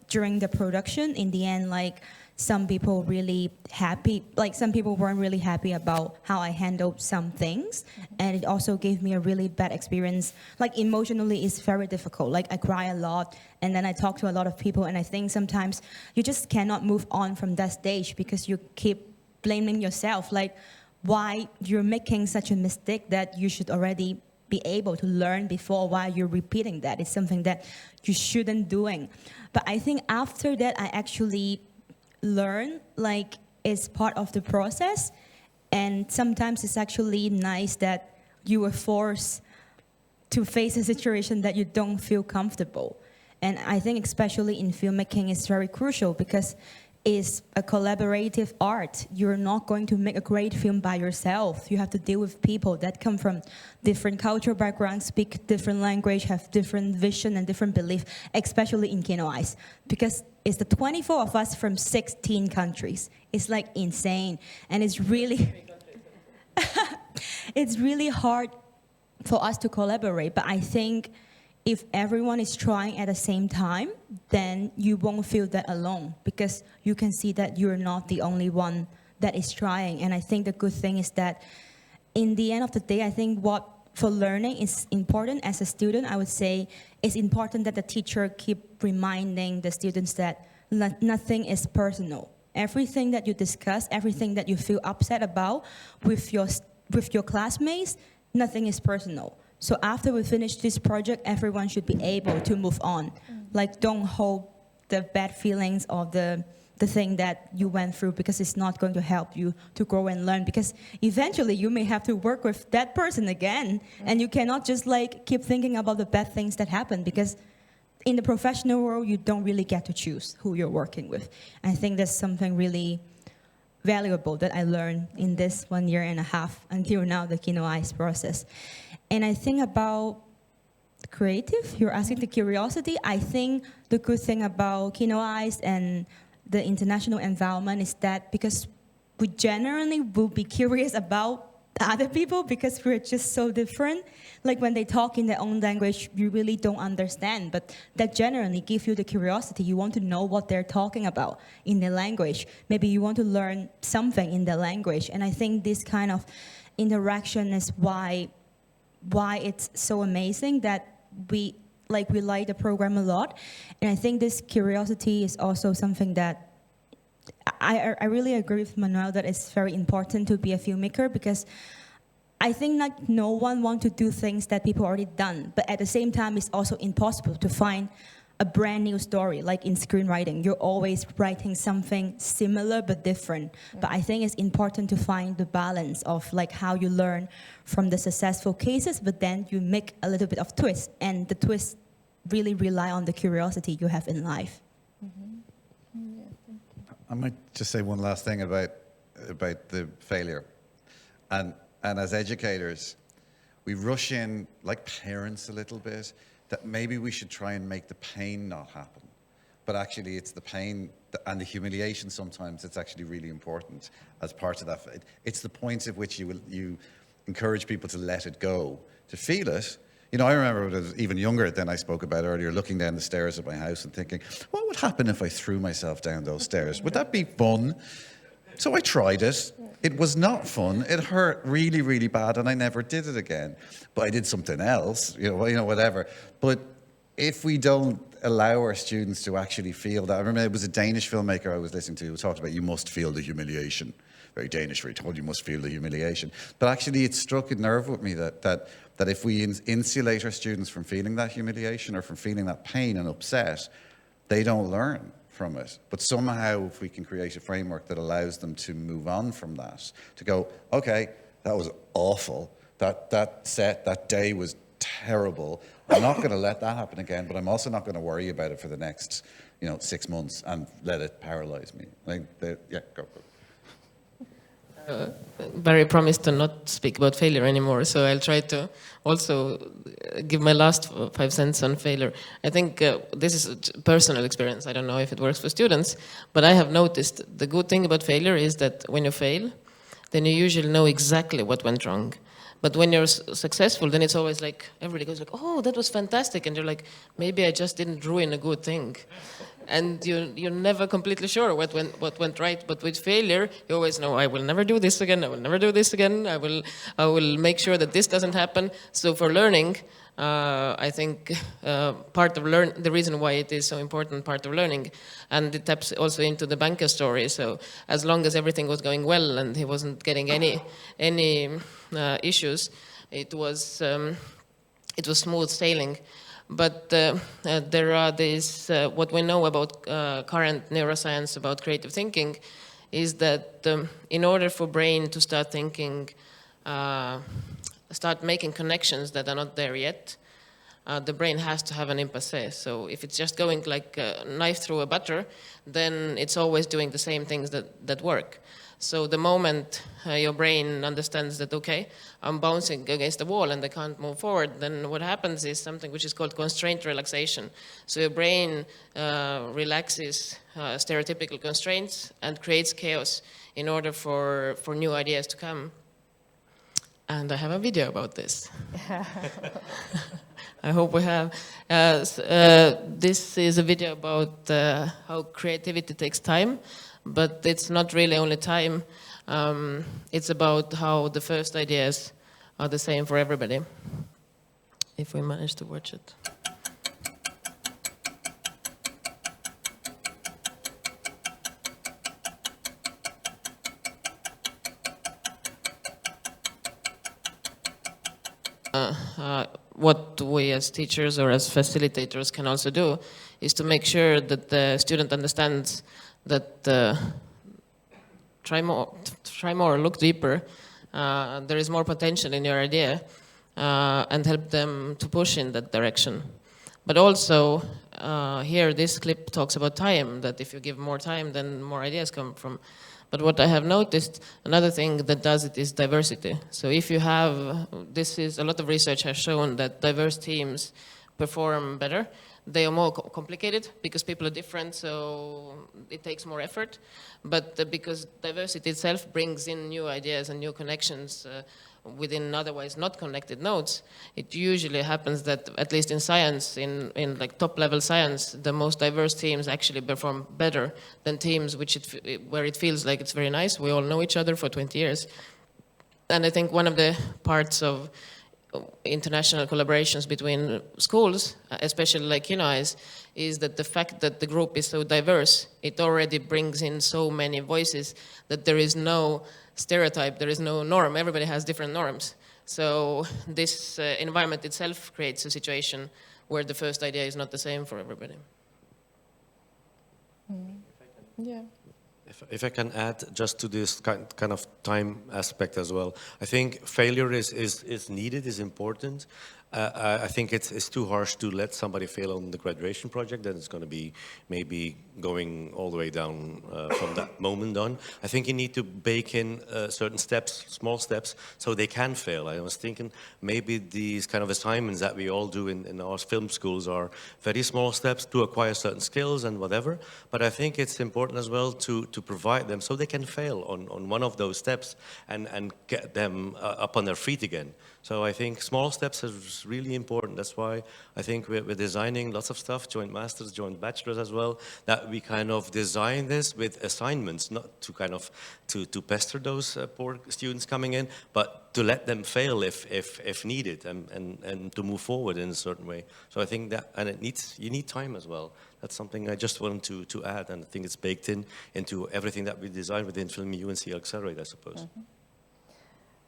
during the production. In the end, like some people really happy, like some people weren't really happy about how I handled some things. And it also gave me a really bad experience. Like emotionally, it's very difficult. Like I cry a lot, and then I talk to a lot of people, and I think sometimes you just cannot move on from that stage because you keep blaming yourself, like why you're making such a mistake that you should already be able to learn before, why you're repeating that. It's something that you shouldn't doing. But I think after that, I actually learn like it's part of the process. And sometimes it's actually nice that you were forced to face a situation that you don't feel comfortable. And I think especially in filmmaking, it's very crucial because it's a collaborative art. You're not going to make a great film by yourself. You have to deal with people that come from different cultural backgrounds, speak different language, have different vision and different belief, especially in Kino Eyes. Because it's the 24 of us from 16 countries. It's like insane. And it's really, it's really hard for us to collaborate. But I think if everyone is trying at the same time, then you won't feel that alone because you can see that you're not the only one that is trying. And I think the good thing is that in the end of the day, I think what for learning is important as a student, I would say it's important that the teacher keep reminding the students that nothing is personal. Everything that you discuss, everything that you feel upset about with your classmates, nothing is personal. So after we finish this project, everyone should be able to move on. Like, don't hold the bad feelings of the thing that you went through because it's not going to help you to grow and learn. Because eventually you may have to work with that person again. And you cannot just like keep thinking about the bad things that happen because in the professional world, you don't really get to choose who you're working with. I think that's something really valuable that I learned in this 1.5 years until now, the Kino Eyes process. And I think about creative, you're asking the curiosity. I think the good thing about Kino Eyes and the international environment is that because we generally will be curious about other people because we're just so different. Like when they talk in their own language, you really don't understand, but that generally gives you the curiosity. You want to know what they're talking about in their language. Maybe you want to learn something in their language. And I think this kind of interaction is why it's so amazing that we like the program a lot. And I think this curiosity is also something that I really agree with Manuel that it's very important to be a filmmaker, because I think that no one wants to do things that people already done, but at the same time it's also impossible to find a brand new story. Like in screenwriting, you're always writing something similar but different. But I think it's important to find the balance of like how you learn from the successful cases, but then you make a little bit of twist, and the twist really rely on the curiosity you have in life. I might just say one last thing about the failure. And as educators, we rush in like parents a little bit, that maybe we should try and make the pain not happen. But actually it's the pain and the humiliation sometimes that's actually really important as part of that. It's the point at which you encourage people to let it go, to feel it. You know, I remember when I was even younger than I spoke about earlier, looking down the stairs of my house and thinking, what would happen if I threw myself down those stairs? Would that be fun? So I tried it. It was not fun. It hurt really, really bad, and I never did it again. But I did something else, you know, whatever. But if we don't allow our students to actually feel that, I remember it was a Danish filmmaker I was listening to who talked about you must feel the humiliation. Very Danish, where he told you must feel the humiliation. But actually it struck a nerve with me that if we insulate our students from feeling that humiliation or from feeling that pain and upset, they don't learn from it. But somehow if we can create a framework that allows them to move on from that, to go, okay, that was awful, that day was terrible, I'm not going to let that happen again, but I'm also not going to worry about it for the next 6 months and let it paralyze me. Go. Barry promised to not speak about failure anymore, so I'll try to also give my last 5 cents on failure. I think this is a personal experience. I don't know if it works for students, but I have noticed the good thing about failure is that when you fail, then you usually know exactly what went wrong. But when you're successful, then it's always like, everybody goes like, oh, that was fantastic. And you're like, maybe I just didn't ruin a good thing. And you're never completely sure what went right. But with failure, you always know, I will never do this again. I will never do this again. I will make sure that this doesn't happen. So for learning, I think the reason why it is so important part of learning, and it taps also into the banker story. So as long as everything was going well and he wasn't getting any issues, it was smooth sailing. But there are these, what we know about current neuroscience about creative thinking is that in order for brain to start thinking, start making connections that are not there yet, the brain has to have an impasse. So if it's just going like a knife through a butter, then it's always doing the same things that work. So the moment your brain understands that, okay, I'm bouncing against the wall and I can't move forward, then what happens is something which is called constraint relaxation. So your brain relaxes stereotypical constraints and creates chaos in order for new ideas to come. And I have a video about this. I hope we have. This is a video about how creativity takes time, but it's not really only time. It's about how the first ideas are the same for everybody, if we manage to watch it. What we as teachers or as facilitators can also do is to make sure that the student understands that try more, look deeper, there is more potential in your idea, and help them to push in that direction. But also, here this clip talks about time, that if you give more time, then more ideas come from. But what I have noticed, another thing that does it is diversity. So if you have, a lot of research has shown that diverse teams perform better. They are more complicated because people are different, so it takes more effort. But because diversity itself brings in new ideas and new connections within otherwise not connected nodes, it usually happens that, at least in science, in like top level science, the most diverse teams actually perform better than teams where it feels like it's very nice. We all know each other for 20 years. And I think one of the parts of international collaborations between schools, especially like Kino Eyes, is that the fact that the group is so diverse, it already brings in so many voices that there is no stereotype, there is no norm, everybody has different norms. So this environment itself creates a situation where the first idea is not the same for everybody. Yeah. If I can add just to this kind of time aspect as well, I think failure is needed, is important. I think it's too harsh to let somebody fail on the graduation project, then it's going to be maybe going all the way down from that moment on. I think you need to bake in certain steps, small steps, so they can fail. I was thinking maybe these kind of assignments that we all do in our film schools are very small steps to acquire certain skills and whatever, but I think it's important as well to provide them so they can fail on one of those steps and get them up on their feet again. So I think small steps is really important. That's why I think we're designing lots of stuff, joint masters, joint bachelors as well, that we kind of design this with assignments, not to kind of to pester those poor students coming in, but to let them fail if needed and to move forward in a certain way. So I think that, and you need time as well. That's something I just wanted to add, and I think it's baked into everything that we design within FilmEU and CL Accelerate, I suppose.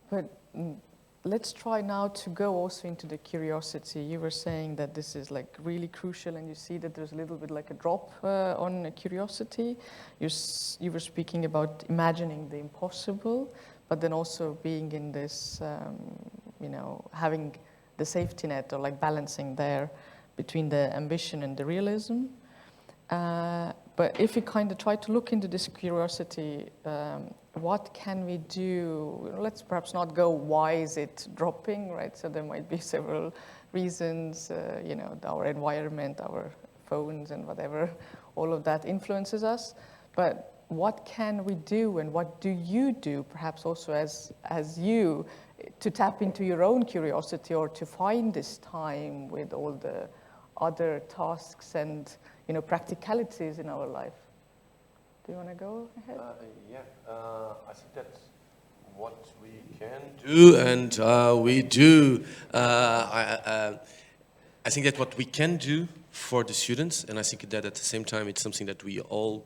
But let's try now to go also into the curiosity. You were saying that this is like really crucial, and you see that there's a little bit like a drop on curiosity. You were speaking about imagining the impossible, but then also being in this, having the safety net, or like balancing there between the ambition and the realism. But if you kind of try to look into this curiosity, what can we do? Let's perhaps not go, why is it dropping, right? So there might be several reasons, our environment, our phones and whatever, all of that influences us. But what can we do, and what do you do, perhaps also as you, to tap into your own curiosity, or to find this time with all the other tasks and practicalities in our life? Do you want to go ahead? I think that's what we can do, and we do. I think that what we can do for the students, and I think that at the same time it's something that we all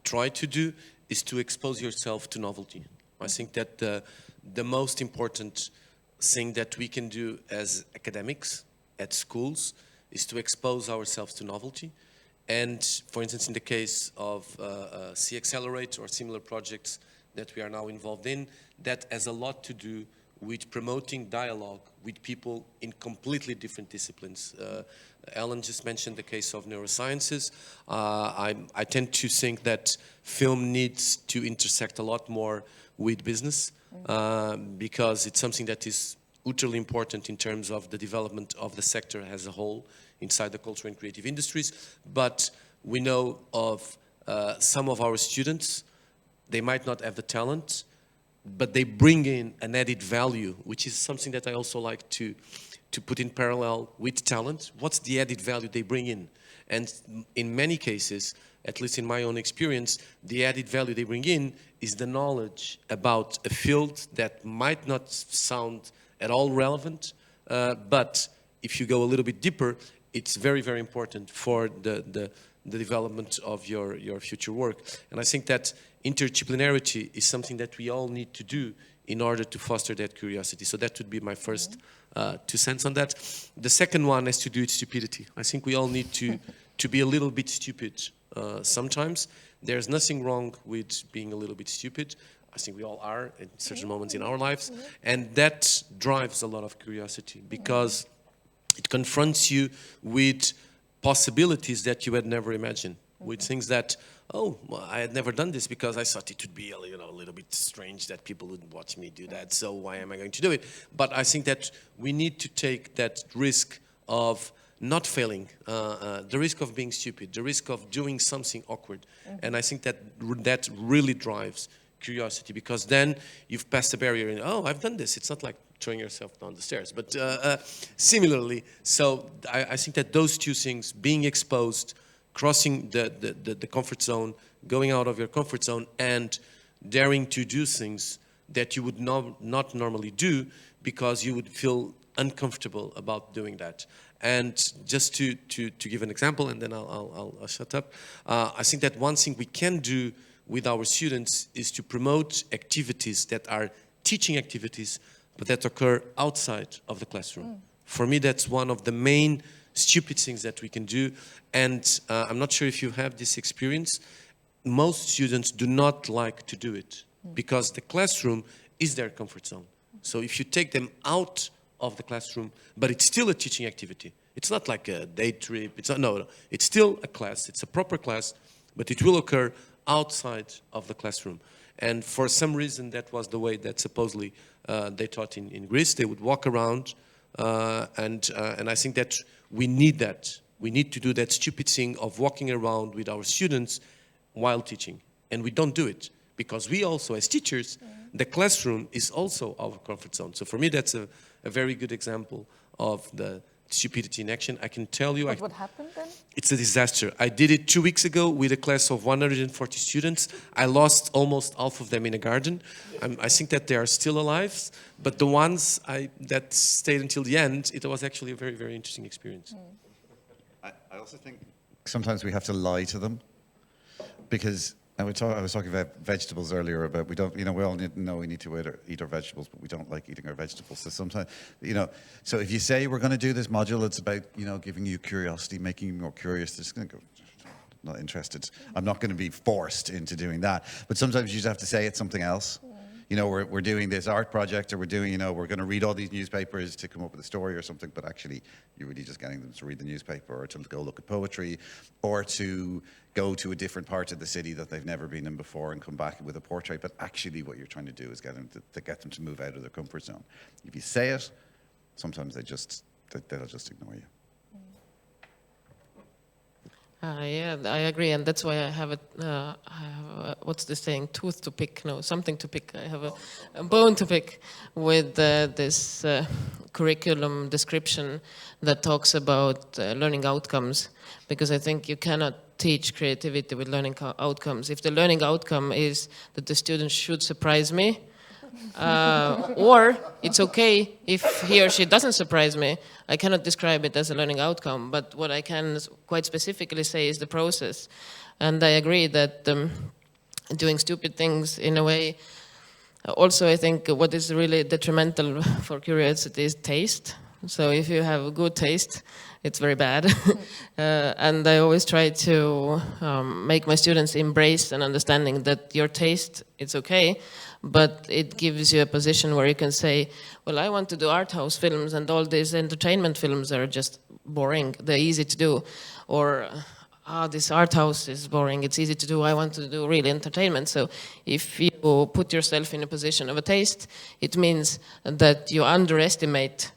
try to do, is to expose yourself to novelty. I think that the most important thing that we can do as academics at schools is to expose ourselves to novelty. And for instance, in the case of C Accelerate or similar projects that we are now involved in, that has a lot to do with promoting dialogue with people in completely different disciplines. Elen just mentioned the case of neurosciences. I tend to think that film needs to intersect a lot more with business, because it's something that is utterly important in terms of the development of the sector as a whole inside the cultural and creative industries. But we know of some of our students, they might not have the talent, but they bring in an added value, which is something that I also like to put in parallel with talent. What's the added value they bring in? And in many cases, at least in my own experience, the added value they bring in is the knowledge about a field that might not sound at all relevant, but if you go a little bit deeper, it's very, very important for the development of your future work. And I think that interdisciplinarity is something that we all need to do in order to foster that curiosity. So that would be my first 2 cents on that. The second one has to do with stupidity. I think we all need to be a little bit stupid sometimes. There's nothing wrong with being a little bit stupid. I think we all are at certain moments in our lives. And that drives a lot of curiosity, because it confronts you with possibilities that you had never imagined. with things that, oh, well, I had never done this because I thought it would be a little bit strange that people would watch me do that, so why am I going to do it? But I think that we need to take that risk of not failing, the risk of being stupid, the risk of doing something awkward. And I think that that really drives curiosity, because then you've passed the barrier and, oh, I've done this. It's not like throwing yourself down the stairs, but similarly. So I think that those two things, being exposed, crossing the comfort zone, going out of your comfort zone, and daring to do things that you would not normally do because you would feel uncomfortable about doing that. And just to give an example, and then I'll shut up. I think that one thing we can do with our students is to promote activities that are teaching activities, but that occur outside of the classroom. For me, that's one of the main stupid things that we can do. And I'm not sure if you have this experience. Most students do not like to do it because the classroom is their comfort zone. So if you take them out of the classroom, but it's still a teaching activity. It's not like a day trip. It's not, no, it's still a class. It's a proper class, but it will occur outside of the classroom. And for some reason, that was the way that supposedly they taught in Greece. They would walk around, and I think that we need that. We need to do that stupid thing of walking around with our students while teaching. And we don't do it because we also, as teachers, the classroom is also our comfort zone. So for me, that's a very good example of the stupidity in action. I can tell you... But what happened then? It's a disaster. I did it 2 weeks ago with a class of 140 students. I lost almost half of them in a garden. I think that they are still alive, but the ones that stayed until the end, it was actually a very, very interesting experience. I also think sometimes we have to lie to them, because I was talking about vegetables earlier, about we don't, we all know we need to eat our vegetables, but we don't like eating our vegetables. So sometimes, so if you say we're going to do this module, it's about, giving you curiosity, making you more curious, they're just going to go, not interested. I'm not going to be forced into doing that. But sometimes you just have to say it's something else. We're doing this art project, or we're doing, we're going to read all these newspapers to come up with a story or something, but actually you're really just getting them to read the newspaper, or to go look at poetry, or to go to a different part of the city that they've never been in before and come back with a portrait. But actually what you're trying to do is get them to move out of their comfort zone. If you say it, sometimes they'll just ignore you. Yeah, I agree, and that's why I have what's the saying? Tooth to pick? No, something to pick. I have a bone to pick with this curriculum description that talks about learning outcomes, because I think you cannot teach creativity with learning outcomes. If the learning outcome is that the student should surprise me, or it's okay if he or she doesn't surprise me, I cannot describe it as a learning outcome, but what I can quite specifically say is the process. And I agree that doing stupid things in a way, also I think what is really detrimental for curiosity is taste. So if you have a good taste, it's very bad. And I always try to make my students embrace an understanding that your taste, it's okay, but it gives you a position where you can say, well, I want to do art house films, and all these entertainment films are just boring. They're easy to do. Or, this art house is boring. It's easy to do. I want to do really entertainment. So if you put yourself in a position of a taste, it means that you underestimate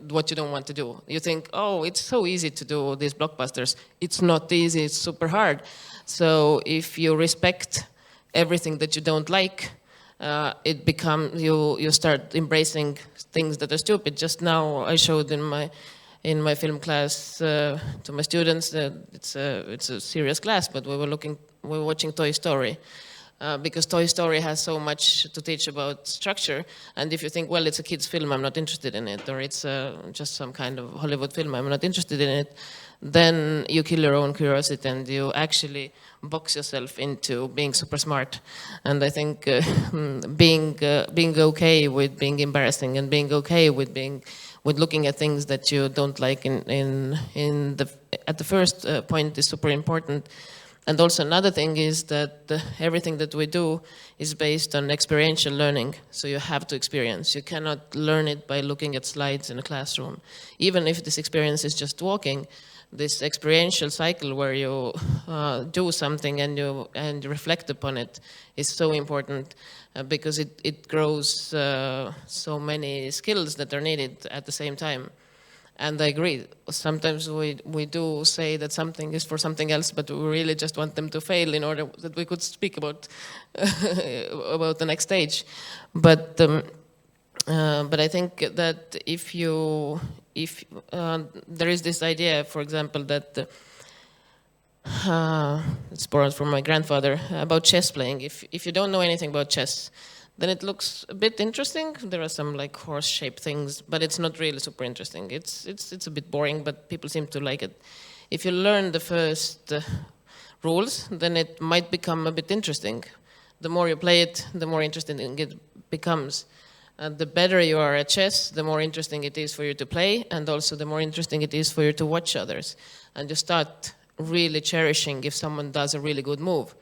what you don't want to do. You think, oh, it's so easy to do these blockbusters. It's not easy. It's super hard. So if you respect everything that you don't like, it becomes you start embracing things that are stupid. Just now I showed in my film class to my students that it's a serious class, but we were watching Toy Story. Because Toy Story has so much to teach about structure, and if you think, well, it's a kid's film, I'm not interested in it, or it's just some kind of Hollywood film, I'm not interested in it, then you kill your own curiosity and you actually box yourself into being super smart. And I think being okay with being embarrassing, and being okay with looking at things that you don't like at the first point is super important. And also another thing is that everything that we do is based on experiential learning. So you have to experience. You cannot learn it by looking at slides in a classroom. Even if this experience is just walking, this experiential cycle where you do something and you reflect upon it is so important because it grows so many skills that are needed at the same time. And I agree, sometimes we do say that something is for something else, but we really just want them to fail in order that we could speak about about the next stage. But I think that if there is this idea, for example, that it's borrowed from my grandfather about chess playing. If you don't know anything about chess, then it looks a bit interesting. There are some like horse-shaped things, but it's not really super interesting. It's a bit boring, but people seem to like it. If you learn the first rules, then it might become a bit interesting. The more you play it, the more interesting it becomes. The better you are at chess, the more interesting it is for you to play, and also the more interesting it is for you to watch others. And you start really cherishing if someone does a really good move.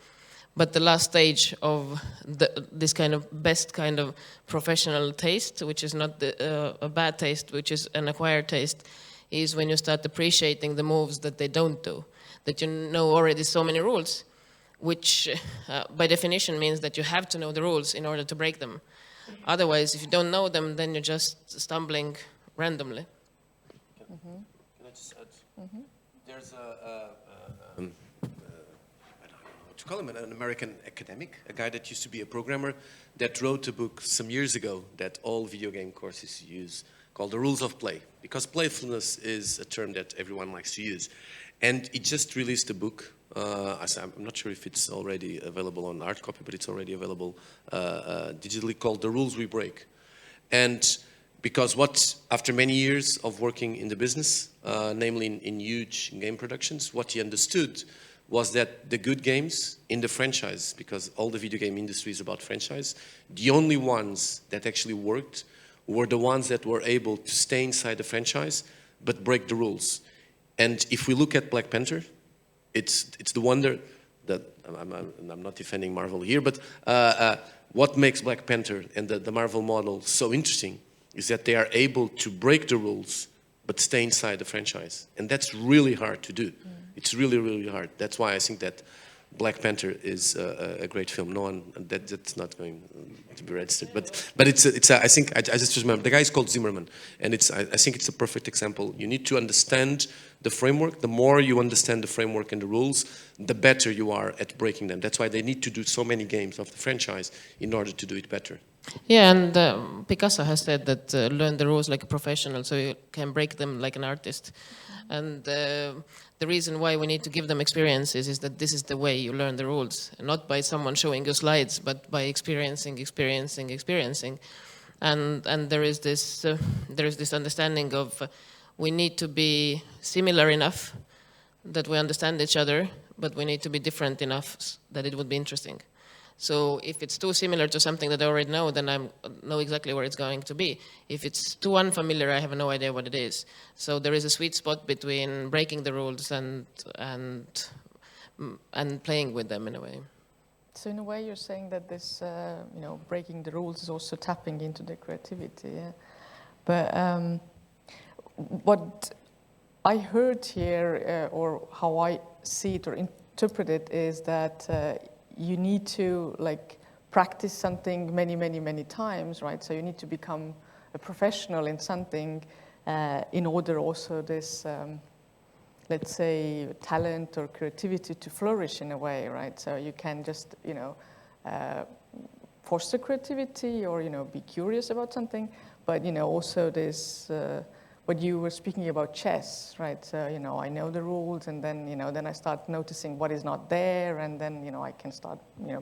But the last stage of this kind of best kind of professional taste, which is not a bad taste, which is an acquired taste, is when you start appreciating the moves that they don't do, that you know already so many rules, which by definition means that you have to know the rules in order to break them. Otherwise, if you don't know them, then you're just stumbling randomly. Can I just add? There's to call him an American academic, a guy that used to be a programmer, that wrote a book some years ago that all video game courses use, called The Rules of Play, because playfulness is a term that everyone likes to use. And it just released a book. I'm not sure if it's already available on hard copy, but it's already available digitally, called The Rules We Break. And because after many years of working in the business, namely in huge game productions, what he understood was that the good games in the franchise, because all the video game industry is about franchise, the only ones that actually worked were the ones that were able to stay inside the franchise but break the rules. And if we look at Black Panther, it's the wonder that, I'm not defending Marvel here, but what makes Black Panther and the Marvel model so interesting is that they are able to break the rules but stay inside the franchise. And that's really hard to do. It's really, really hard. That's why I think that Black Panther is a great film. No one, that's not going to be registered. But I think, I just remember, the guy is called Zimmerman. And I think it's a perfect example. You need to understand the framework. The more you understand the framework and the rules, the better you are at breaking them. That's why they need to do so many games of the franchise in order to do it better. Yeah, and Picasso has said that learn the rules like a professional so you can break them like an artist. And the reason why we need to give them experiences is that this is the way you learn the rules, not by someone showing you slides, but by experiencing. And there is this understanding of we need to be similar enough that we understand each other, but we need to be different enough that it would be interesting. So if it's too similar to something that I already know, then I know exactly where it's going to be. If it's too unfamiliar, I have no idea what it is. So there is a sweet spot between breaking the rules and playing with them in a way. So in a way, you're saying that this, breaking the rules is also tapping into the creativity. Yeah? But what I heard here, or how I see it or interpret it, is that you need to practice something many times, right? So you need to become a professional in something in order also this, let's say, talent or creativity to flourish in a way, right? So you can just, foster creativity or, be curious about something, but, also this, what you were speaking about chess, right? So, I know the rules, and then, then I start noticing what is not there, and then, I can start,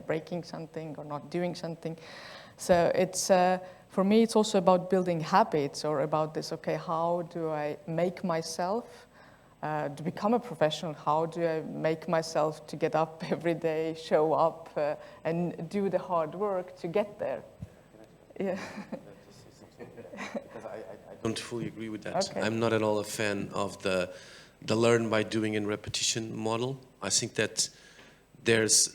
breaking something or not doing something. So it's, for me, it's also about building habits or about this, okay, how do I make myself to become a professional? How do I make myself to get up every day, show up, and do the hard work to get there? Yeah. Because I don't fully agree with that. Okay. I'm not at all a fan of the learn by doing and repetition model. I think that there's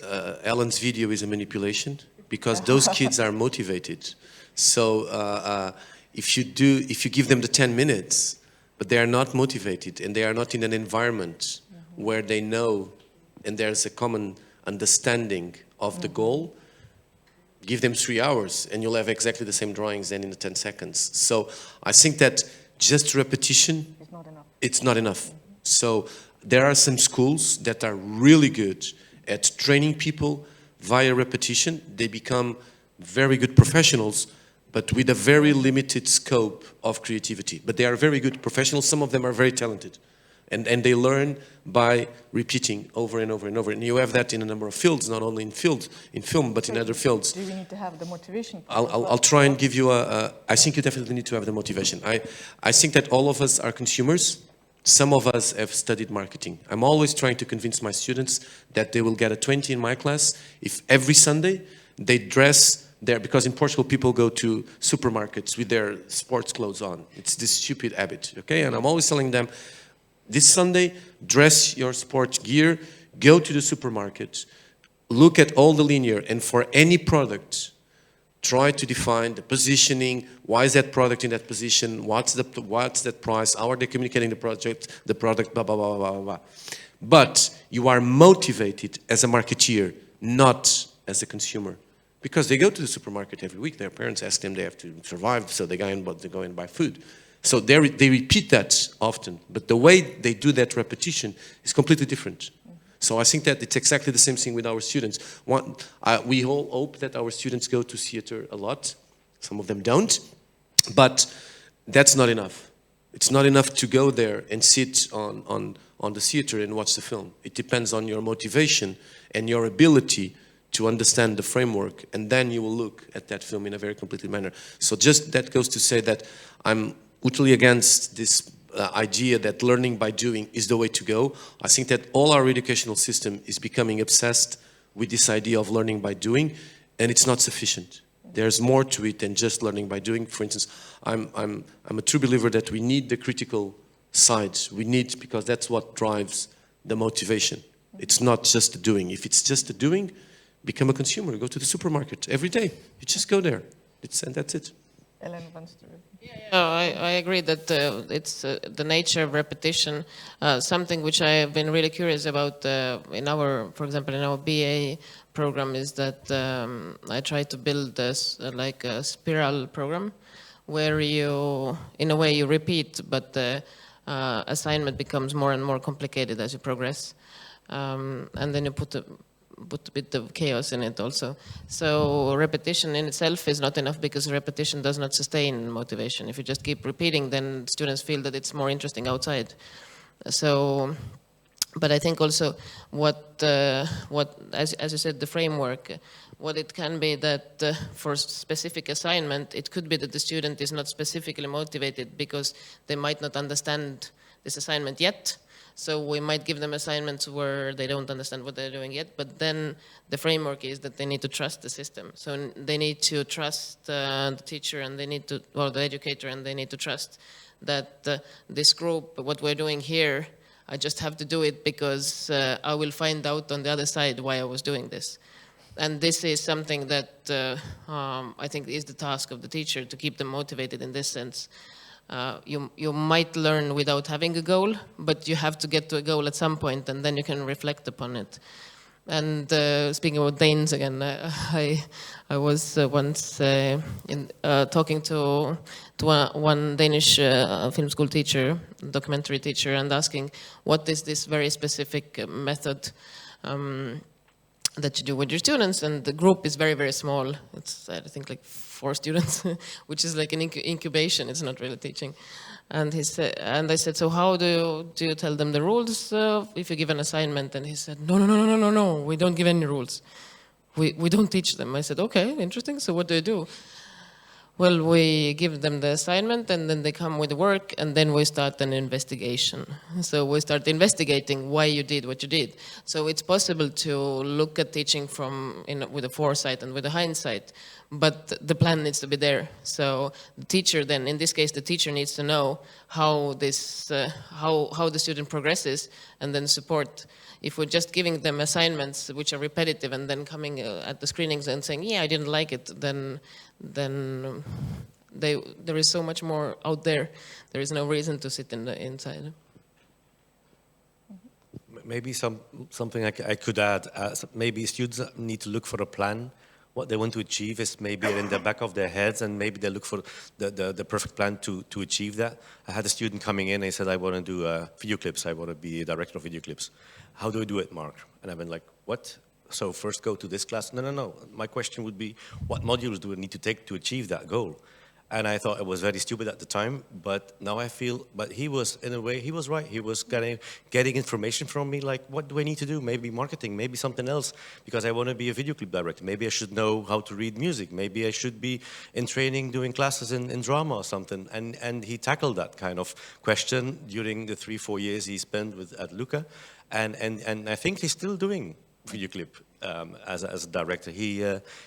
Elen's video is a manipulation because those kids are motivated. So if you give them the 10 minutes, but they are not motivated and they are not in an environment where they know and there's a common understanding of the goal, give them 3 hours and you'll have exactly the same drawings than in the 10 seconds. So I think that just repetition, it's not enough. So there are some schools that are really good at training people via repetition. They become very good professionals, but with a very limited scope of creativity. But they are very good professionals. Some of them are very talented. And they learn by repeating over and over and over. And you have that in a number of fields, not only in film, but in other fields. Do we need to have the motivation? I'll try and give you I think you definitely need to have the motivation. I think that all of us are consumers. Some of us have studied marketing. I'm always trying to convince my students that they will get a 20 in my class if every Sunday they dress there, because in Portugal people go to supermarkets with their sports clothes on. It's this stupid habit, okay? And I'm always telling them, this Sunday, dress your sports gear, go to the supermarket, look at all the linear, and for any product, try to define the positioning, why is that product in that position, what's that price, how are they communicating the product, blah, blah, blah, blah, blah, blah. But you are motivated as a marketeer, not as a consumer. Because they go to the supermarket every week, their parents ask them, they have to survive, so they go and buy food. So they repeat that often, but the way they do that repetition is completely different. So I think that it's exactly the same thing with our students. We all hope that our students go to theater a lot. Some of them don't, but that's not enough. It's not enough to go there and sit on the theater and watch the film. It depends on your motivation and your ability to understand the framework, and then you will look at that film in a very completely manner. So just that goes to say that I'm utterly against this idea that learning by doing is the way to go. I think that all our educational system is becoming obsessed with this idea of learning by doing, and it's not sufficient. There's more to it than just learning by doing. For instance, I'm a true believer that we need the critical side. We need, because that's what drives the motivation. It's not just the doing. If it's just the doing, become a consumer. Go to the supermarket every day. You just go there. And that's it. Elen wants to... I agree that it's the nature of repetition, something which I have been really curious about for example, in our BA program is that I try to build this like a spiral program where you, in a way, you repeat, but the assignment becomes more and more complicated as you progress, and then you put a bit of chaos in it also. So repetition in itself is not enough because repetition does not sustain motivation. If you just keep repeating, then students feel that it's more interesting outside. So, but I think also what as you said, the framework, what it can be that for specific assignment, it could be that the student is not specifically motivated because they might not understand this assignment yet. So we might give them assignments where they don't understand what they're doing yet, but then the framework is that they need to trust the system. So they need to trust the teacher and they need to, or the educator, and they need to trust that this group, what we're doing here, I just have to do it because I will find out on the other side why I was doing this. And this is something that I think is the task of the teacher, to keep them motivated in this sense. You might learn without having a goal, but you have to get to a goal at some point, and then you can reflect upon it. And speaking about Danes again, I was once talking to one Danish film school teacher, documentary teacher, and asking what is this very specific method that you do with your students, and the group is very, very small. It's, I think, like 4 students, which is like an incubation. It's not really teaching. And he said, and I said, so how do you tell them the rules if you give an assignment? And he said, no, we don't give any rules. We don't teach them. I said, okay, interesting. So what do you do? Well, we give them the assignment and then they come with the work and then we start an investigation. So we start investigating why you did what you did. So it's possible to look at teaching with a foresight and with a hindsight, but the plan needs to be there. So the teacher then, in this case, the teacher needs to know how how the student progresses and then support. If we're just giving them assignments which are repetitive and then coming at the screenings and saying, yeah, I didn't like it, then there is so much more out there. There is no reason to sit inside. Maybe something I could add. Maybe students need to look for a plan. What they want to achieve is maybe in the back of their heads, and maybe they look for the perfect plan to achieve that. I had a student coming in and he said, I want to do video clips. I want to be a director of video clips. How do I do it, Marc? And I've been like, what? So first go to this class? No. My question would be, what modules do I need to take to achieve that goal? And I thought it was very stupid at the time, but now I feel, but he was, in a way, he was right. He was getting information from me, like, what do I need to do? Maybe marketing, maybe something else, because I want to be a video clip director. Maybe I should know how to read music. Maybe I should be in training, doing classes in drama or something. And he tackled that kind of question during the 3-4 years he spent at LUCA. And I think he's still doing video clip as a director. He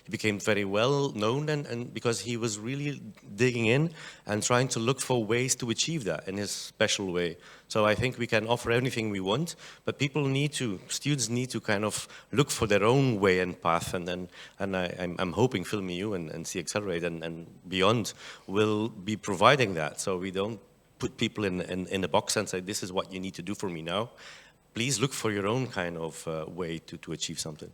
became very well known and because he was really digging in and trying to look for ways to achieve that in his special way. So I think we can offer anything we want, but students need to kind of look for their own way and path, and I'm hoping FilmEU and C Accelerate and beyond will be providing that, so we don't put people in a box and say, this is what you need to do for me now. Please look for your own kind of way to achieve something.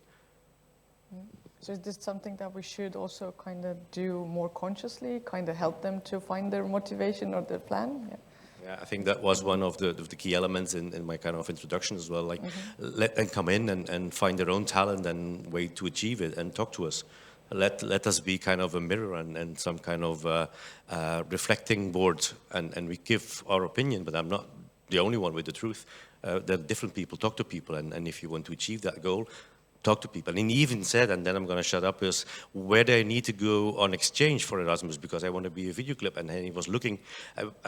So is this something that we should also kind of do more consciously, kind of help them to find their motivation or their plan? Yeah, I think that was one of the key elements in my kind of introduction as well. Like, let them come in and find their own talent and way to achieve it and talk to us. Let us be kind of a mirror and some kind of reflecting board, and we give our opinion, but I'm not the only one with the truth. There are different people, talk to people, and if you want to achieve that goal, talk to people. And he even said, and then I'm going to shut up, is where do I need to go on exchange for Erasmus, because I want to be a video clip. And then he was looking,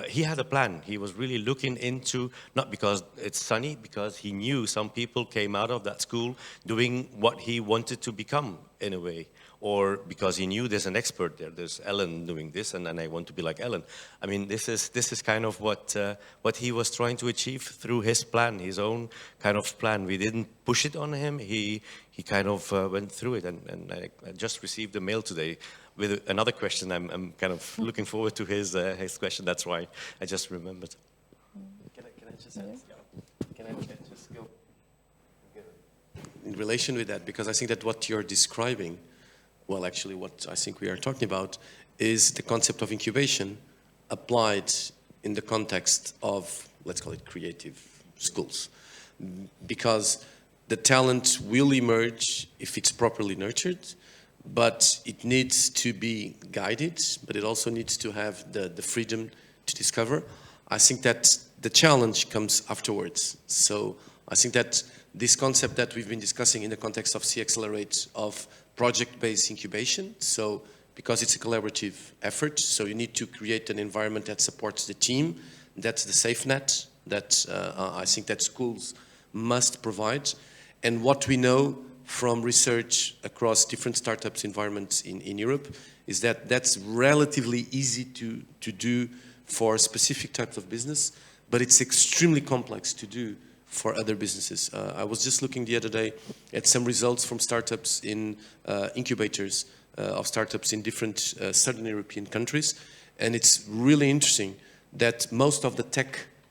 he had a plan. He was really looking into, not because it's sunny, because he knew some people came out of that school doing what he wanted to become in a way. Or because he knew there's an expert there, there's Elen doing this, and I want to be like Elen. I mean, this is kind of what he was trying to achieve through his plan, his own kind of plan. We didn't push it on him. He kind of went through it, and I just received a mail today with another question. I'm kind of looking forward to his question. That's why I just remembered. Can I just go in relation with that, because I think that what you're describing, well, actually, what I think we are talking about is the concept of incubation applied in the context of, let's call it, creative schools. Because the talent will emerge if it's properly nurtured, but it needs to be guided, but it also needs to have the freedom to discover. I think that the challenge comes afterwards. So I think that this concept that we've been discussing in the context of C Accelerate, of project-based incubation, so because it's a collaborative effort, so you need to create an environment that supports the team. That's the safe net that I think that schools must provide. And what we know from research across different startups environments in Europe is that that's relatively easy to do for specific types of business, but it's extremely complex to do for other businesses. I was just looking the other day at some results from startups in incubators of startups in different Southern European countries, and it's really interesting that most of the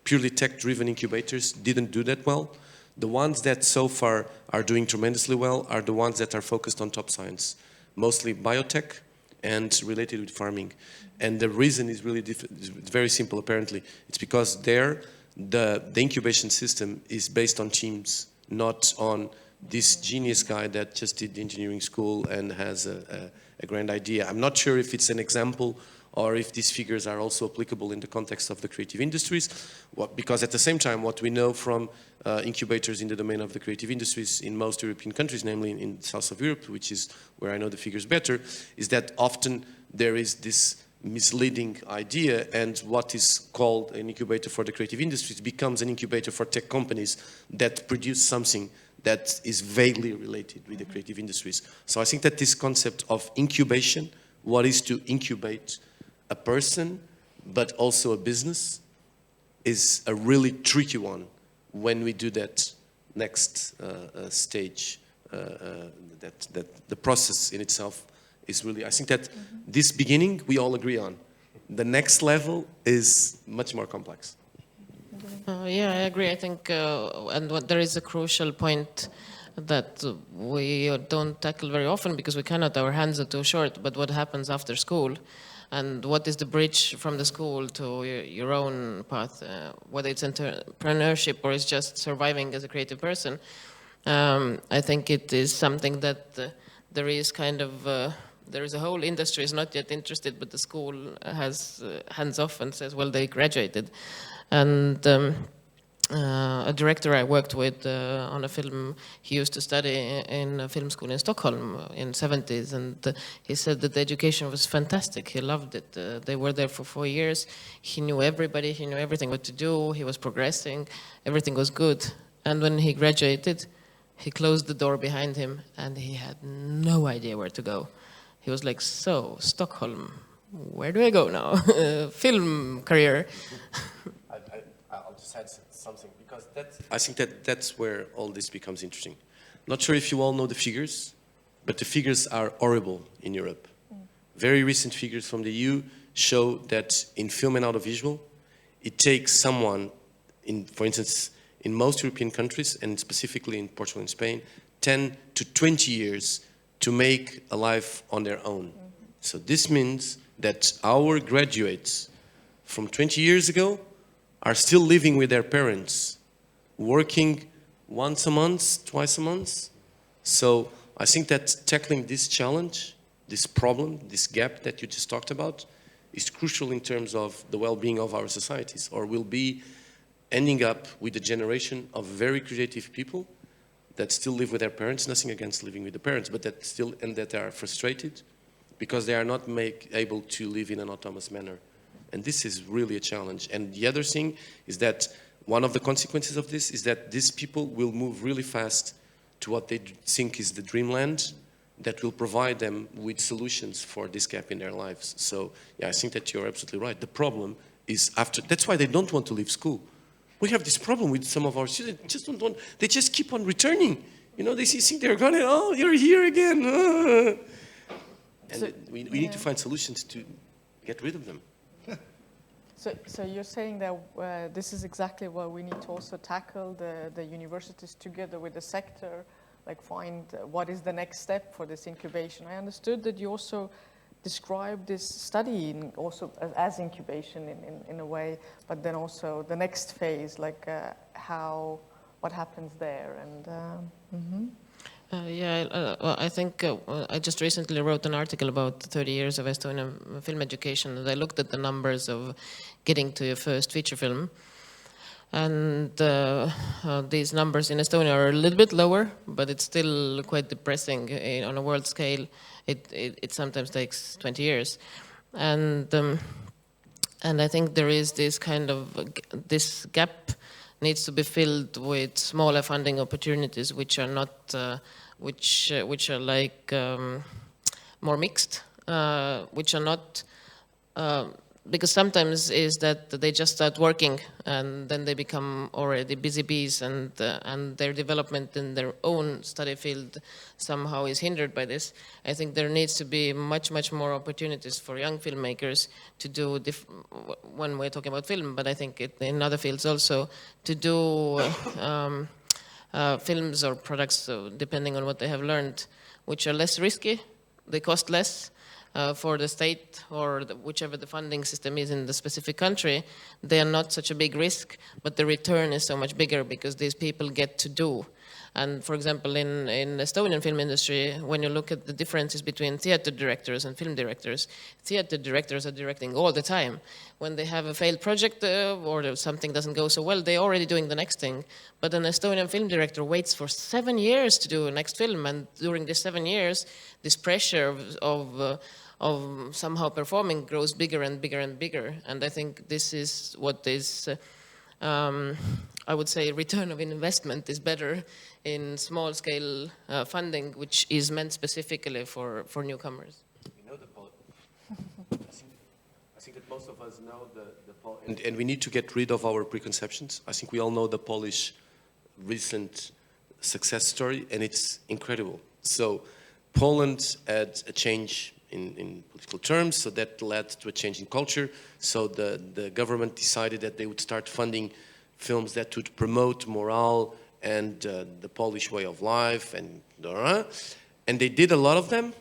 purely tech-driven incubators didn't do that well. The ones that so far are doing tremendously well are the ones that are focused on top science, mostly biotech and related with farming. And the reason is really very simple, apparently. It's because there, the incubation system is based on teams, not on this genius guy that just did the engineering school and has a grand idea. I'm not sure if it's an example or if these figures are also applicable in the context of the creative industries. Because at the same time, what we know from incubators in the domain of the creative industries in most European countries, namely in the south of Europe, which is where I know the figures better, is that often there is this misleading idea, and what is called an incubator for the creative industries becomes an incubator for tech companies that produce something that is vaguely related with the creative industries. So I think that this concept of incubation, what is to incubate a person, but also a business, is a really tricky one when we do that next stage, that the process in itself is really, I think that this beginning we all agree on. The next level is much more complex. Yeah, I agree. I think, there is a crucial point that we don't tackle very often because we cannot, our hands are too short, but what happens after school? And what is the bridge from the school to your own path, whether it's entrepreneurship or it's just surviving as a creative person? I think it is something that there is kind of, there is a whole industry is not yet interested, but the school has hands off and says, well, they graduated. And a director I worked with on a film, he used to study in a film school in Stockholm in 70s, and he said that the education was fantastic. He loved it. They were there for 4 years. He knew everybody. He knew everything what to do. He was progressing. Everything was good. And when he graduated, he closed the door behind him, and he had no idea where to go. He was like, so, Stockholm, where do I go now? Film career. I'll just add something, because I think that's where all this becomes interesting. Not sure if you all know the figures, but the figures are horrible in Europe. Very recent figures from the EU show that in film and audiovisual, it takes someone, for instance, in most European countries, and specifically in Portugal and Spain, 10 to 20 years to make a life on their own. So this means that our graduates from 20 years ago are still living with their parents, working once a month, twice a month. So I think that tackling this challenge, this problem, this gap that you just talked about, is crucial in terms of the well-being of our societies, or will be ending up with a generation of very creative people that still live with their parents, nothing against living with the parents, but that still, and that are frustrated because they are not able to live in an autonomous manner. And this is really a challenge. And the other thing is that one of the consequences of this is that these people will move really fast to what they think is the dreamland that will provide them with solutions for this gap in their lives. So yeah, I think that you're absolutely right. The problem is that's why they don't want to leave school. We have this problem with some of our students, they just keep on returning. You know, they think they're gone, oh, you're here again. And so, we need to find solutions to get rid of them. So you're saying that this is exactly what we need to also tackle, the universities together with the sector, like find what is the next step for this incubation. I understood that you also described this study also as incubation in a way, but then also the next phase, like what happens there. And I think I just recently wrote an article about 30 years of Estonian film education, and I looked at the numbers of getting to your first feature film. And these numbers in Estonia are a little bit lower, but it's still quite depressing. On a world scale, it sometimes takes 20 years. And I think there is this kind of, this gap needs to be filled with smaller funding opportunities, which are not, which are like more mixed, which are not, because sometimes is that they just start working and then they become already busy bees, and their development in their own study field somehow is hindered by this. I think there needs to be much more opportunities for young filmmakers to do, when we're talking about film, but I think in other fields also, to do films or products, so depending on what they have learned, which are less risky, they cost less, for the state or whichever the funding system is in the specific country. They are not such a big risk, but the return is so much bigger because these people get to do. And for example, in Estonian film industry, when you look at the differences between theater directors and film directors, theater directors are directing all the time. When they have a failed project or something doesn't go so well, they're already doing the next thing. But an Estonian film director waits for 7 years to do a next film, and during these 7 years, this pressure of somehow performing grows bigger and bigger and bigger. And I think this is what is, I would say, return of investment is better in small scale funding, which is meant specifically for newcomers. We know I think that most of us know and we need to get rid of our preconceptions. I think we all know the Polish recent success story, and it's incredible. So Poland had a change in political terms, so that led to a change in culture. So the government decided that they would start funding films that would promote morale and the Polish way of life, and they did a lot of them.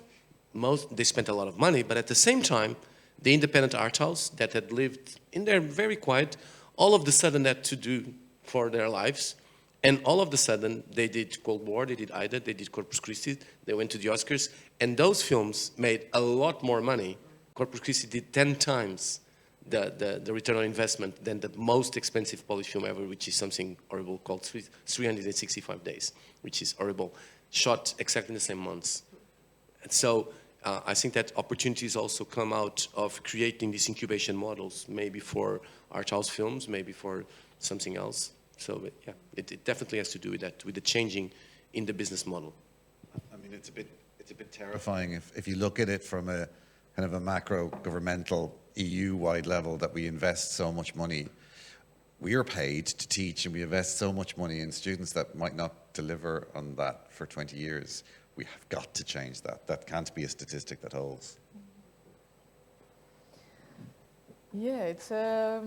They spent a lot of money, but at the same time, the independent art house that had lived in there very quiet, all of a sudden had to do for their lives. And all of a sudden, they did Cold War, they did Aida, they did Corpus Christi, they went to the Oscars, and those films made a lot more money. Corpus Christi did 10 times the return on investment than the most expensive Polish film ever, which is something horrible called 365 Days, which is horrible, shot exactly in the same months. And so I think that opportunities also come out of creating these incubation models, maybe for art house films, maybe for something else. So yeah, it definitely has to do with that, with the changing in the business model. I mean, it's a bit terrifying if you look at it from a kind of a macro governmental EU-wide level, that we invest so much money. We are paid to teach, and we invest so much money in students that might not deliver on that for 20 years. We have got to change that. That can't be a statistic that holds. Yeah, it's a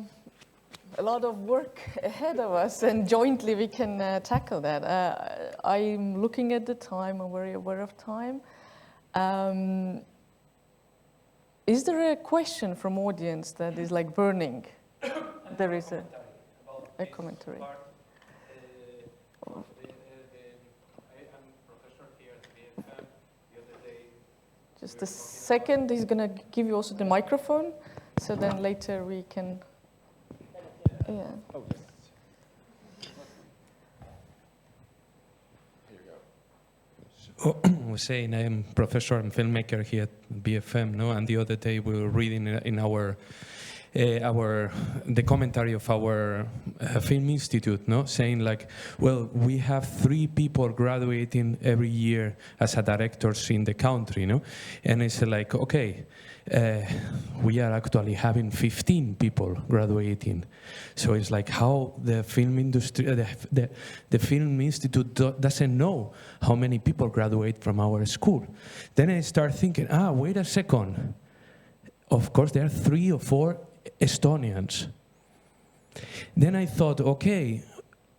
lot of work ahead of us, and jointly we can tackle that. I'm looking at the time, I'm very aware of time. Is there a question from audience that is like burning? There is a commentary. Just a second, he's going to give you also the microphone, so then later we can... Yeah. So, I was saying I'm professor and filmmaker here at BFM, no? And the other day we were reading in the commentary of our film institute, no, saying like, well, we have 3 people graduating every year as a directors in the country, no, and it's like, okay, we are actually having 15 people graduating, so it's like how the film industry, the film institute doesn't know how many people graduate from our school. Then I start thinking, wait a second. Of course, there are 3 or 4 Estonians. Then I thought, okay,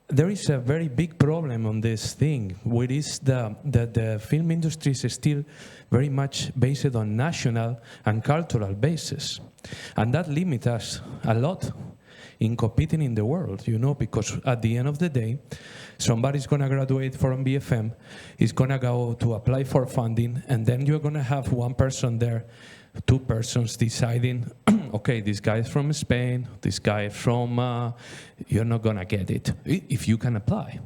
there is a very big problem on this thing, which is the film industry is still very much based on national and cultural basis. And that limits us a lot in competing in the world, you know, because at the end of the day, somebody's going to graduate from BFM, is going to go to apply for funding, and then you're going to have one person there, 2 persons deciding, okay, this guy is from Spain, this guy is from, you're not going to get it if you can apply.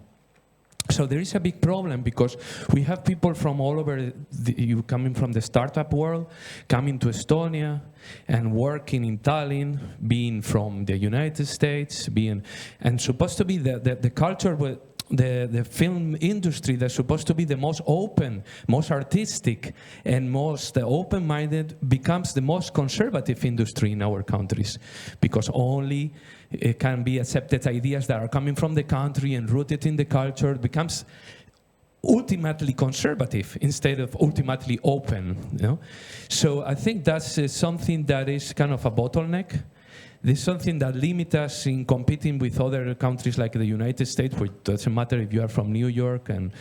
So there is a big problem because we have people from all over, you coming from the startup world, coming to Estonia and working in Tallinn, being from the United States, and supposed to be the culture with the film industry that's supposed to be the most open, most artistic, and most open-minded becomes the most conservative industry in our countries, because only it can be accepted ideas that are coming from the country and rooted in the culture. It becomes ultimately conservative instead of ultimately open, you know? So I think that's something that is kind of a bottleneck. This is something that limits us in competing with other countries like the United States, which doesn't matter if you are from New York, and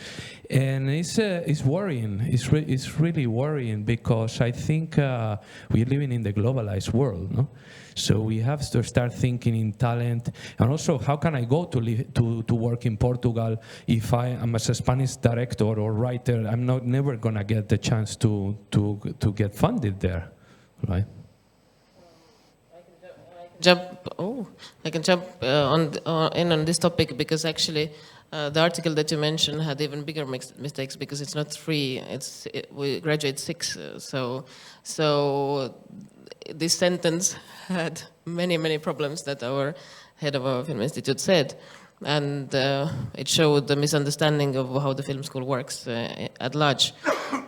it's worrying. It's really worrying because I think we're living in the globalized world, no? So we have to start thinking in talent, and also how can I go to work in Portugal if I am as a Spanish director or writer? I'm never gonna get the chance to get funded there, right? I can jump in on this topic because actually The article that you mentioned had even bigger mistakes because it's not 3. We graduate 6. So this sentence had many problems that our head of our film institute said, and it showed the misunderstanding of how the film school works at large.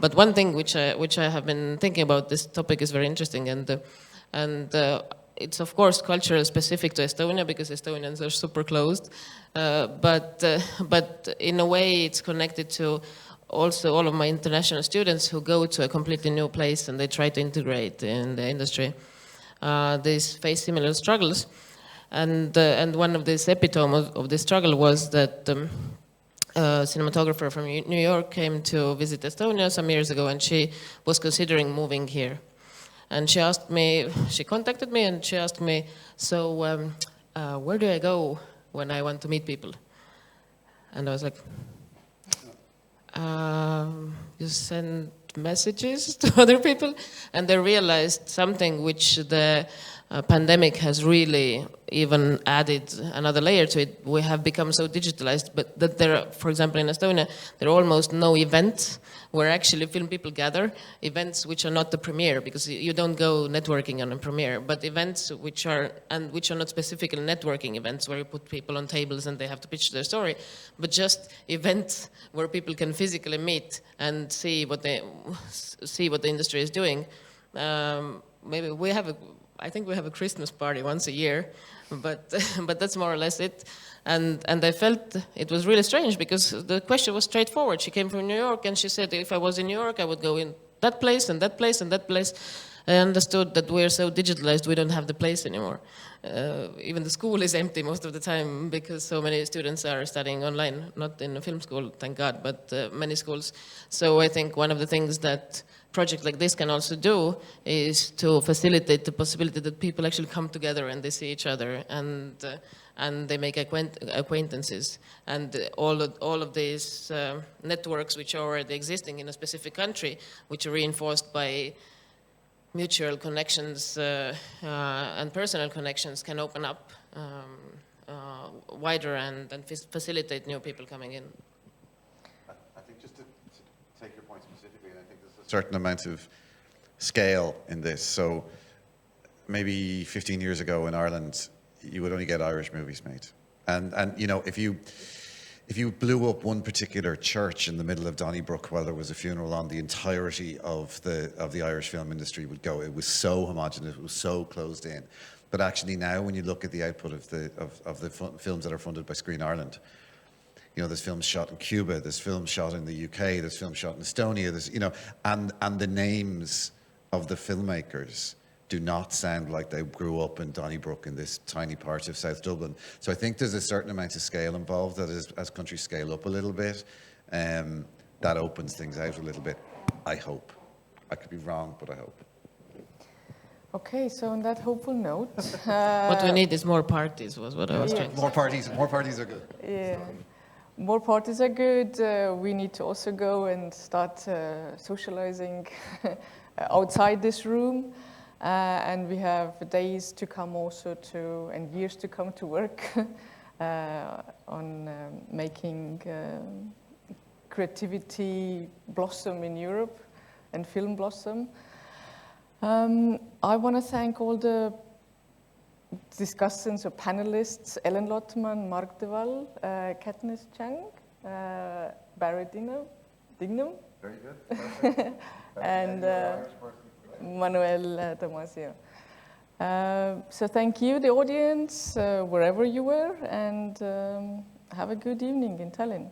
But one thing which I have been thinking about, this topic is very interesting, and it's of course cultural specific to Estonia because Estonians are super closed, but in a way it's connected to also all of my international students who go to a completely new place and they try to integrate in the industry. They face similar struggles, and one of this epitome of this struggle was that a cinematographer from New York came to visit Estonia some years ago, and she was considering moving here. And she asked me, she contacted me and she asked me, so where do I go when I want to meet people? And I was like, you send messages to other people? And they realized something which the pandemic has really even added another layer to it. We have become so digitalized, but that there are, for example, in Estonia, there are almost no events where actually film people gather, events which are not the premiere, because you don't go networking on a premiere, but events which are not specifically networking events where you put people on tables and they have to pitch their story, but just events where people can physically meet and see what the industry is doing. Maybe I think we have a Christmas party once a year, but that's more or less it. And I felt it was really strange because the question was straightforward. She came from New York and she said, if I was in New York, I would go in that place and that place and that place. I understood that we're so digitalized, we don't have the place anymore. Even the school is empty most of the time because so many students are studying online, not in a film school, thank God, but many schools. So I think one of the things that project like this can also do is to facilitate the possibility that people actually come together and they see each other and they make acquaintances. And all of these networks which are already existing in a specific country, which are reinforced by mutual connections and personal connections, can open up wider and facilitate new people coming in. I think just to take your point specifically, and I think there's a certain amount of scale in this. So maybe 15 years ago in Ireland, you would only get Irish movies made. And you know, if you blew up one particular church in the middle of Donnybrook while there was a funeral on, the entirety of the Irish film industry would go. It was so homogenous, it was so closed in. But actually now, when you look at the output of the films that are funded by Screen Ireland, you know, there's films shot in Cuba, there's films shot in the UK, there's films shot in Estonia, there's, you know, and the names of the filmmakers do not sound like they grew up in Donnybrook in this tiny part of South Dublin. So I think there's a certain amount of scale involved that as countries scale up a little bit, that opens things out a little bit, I hope. I could be wrong, but I hope. Okay, so on that hopeful note... what we need is more parties, was what I was trying to say. More parties are good. Yeah, more parties are good. We need to also go and start socializing outside this room. And we have days to come also and years to come to work on making creativity blossom in Europe and film blossom. I want to thank all the discussants or panelists, Elen Lotman, Marc, Katniss Cheng, Barry Dignam. Very good. And Manuel Damásio. So thank you, the audience, wherever you were, and have a good evening in Tallinn.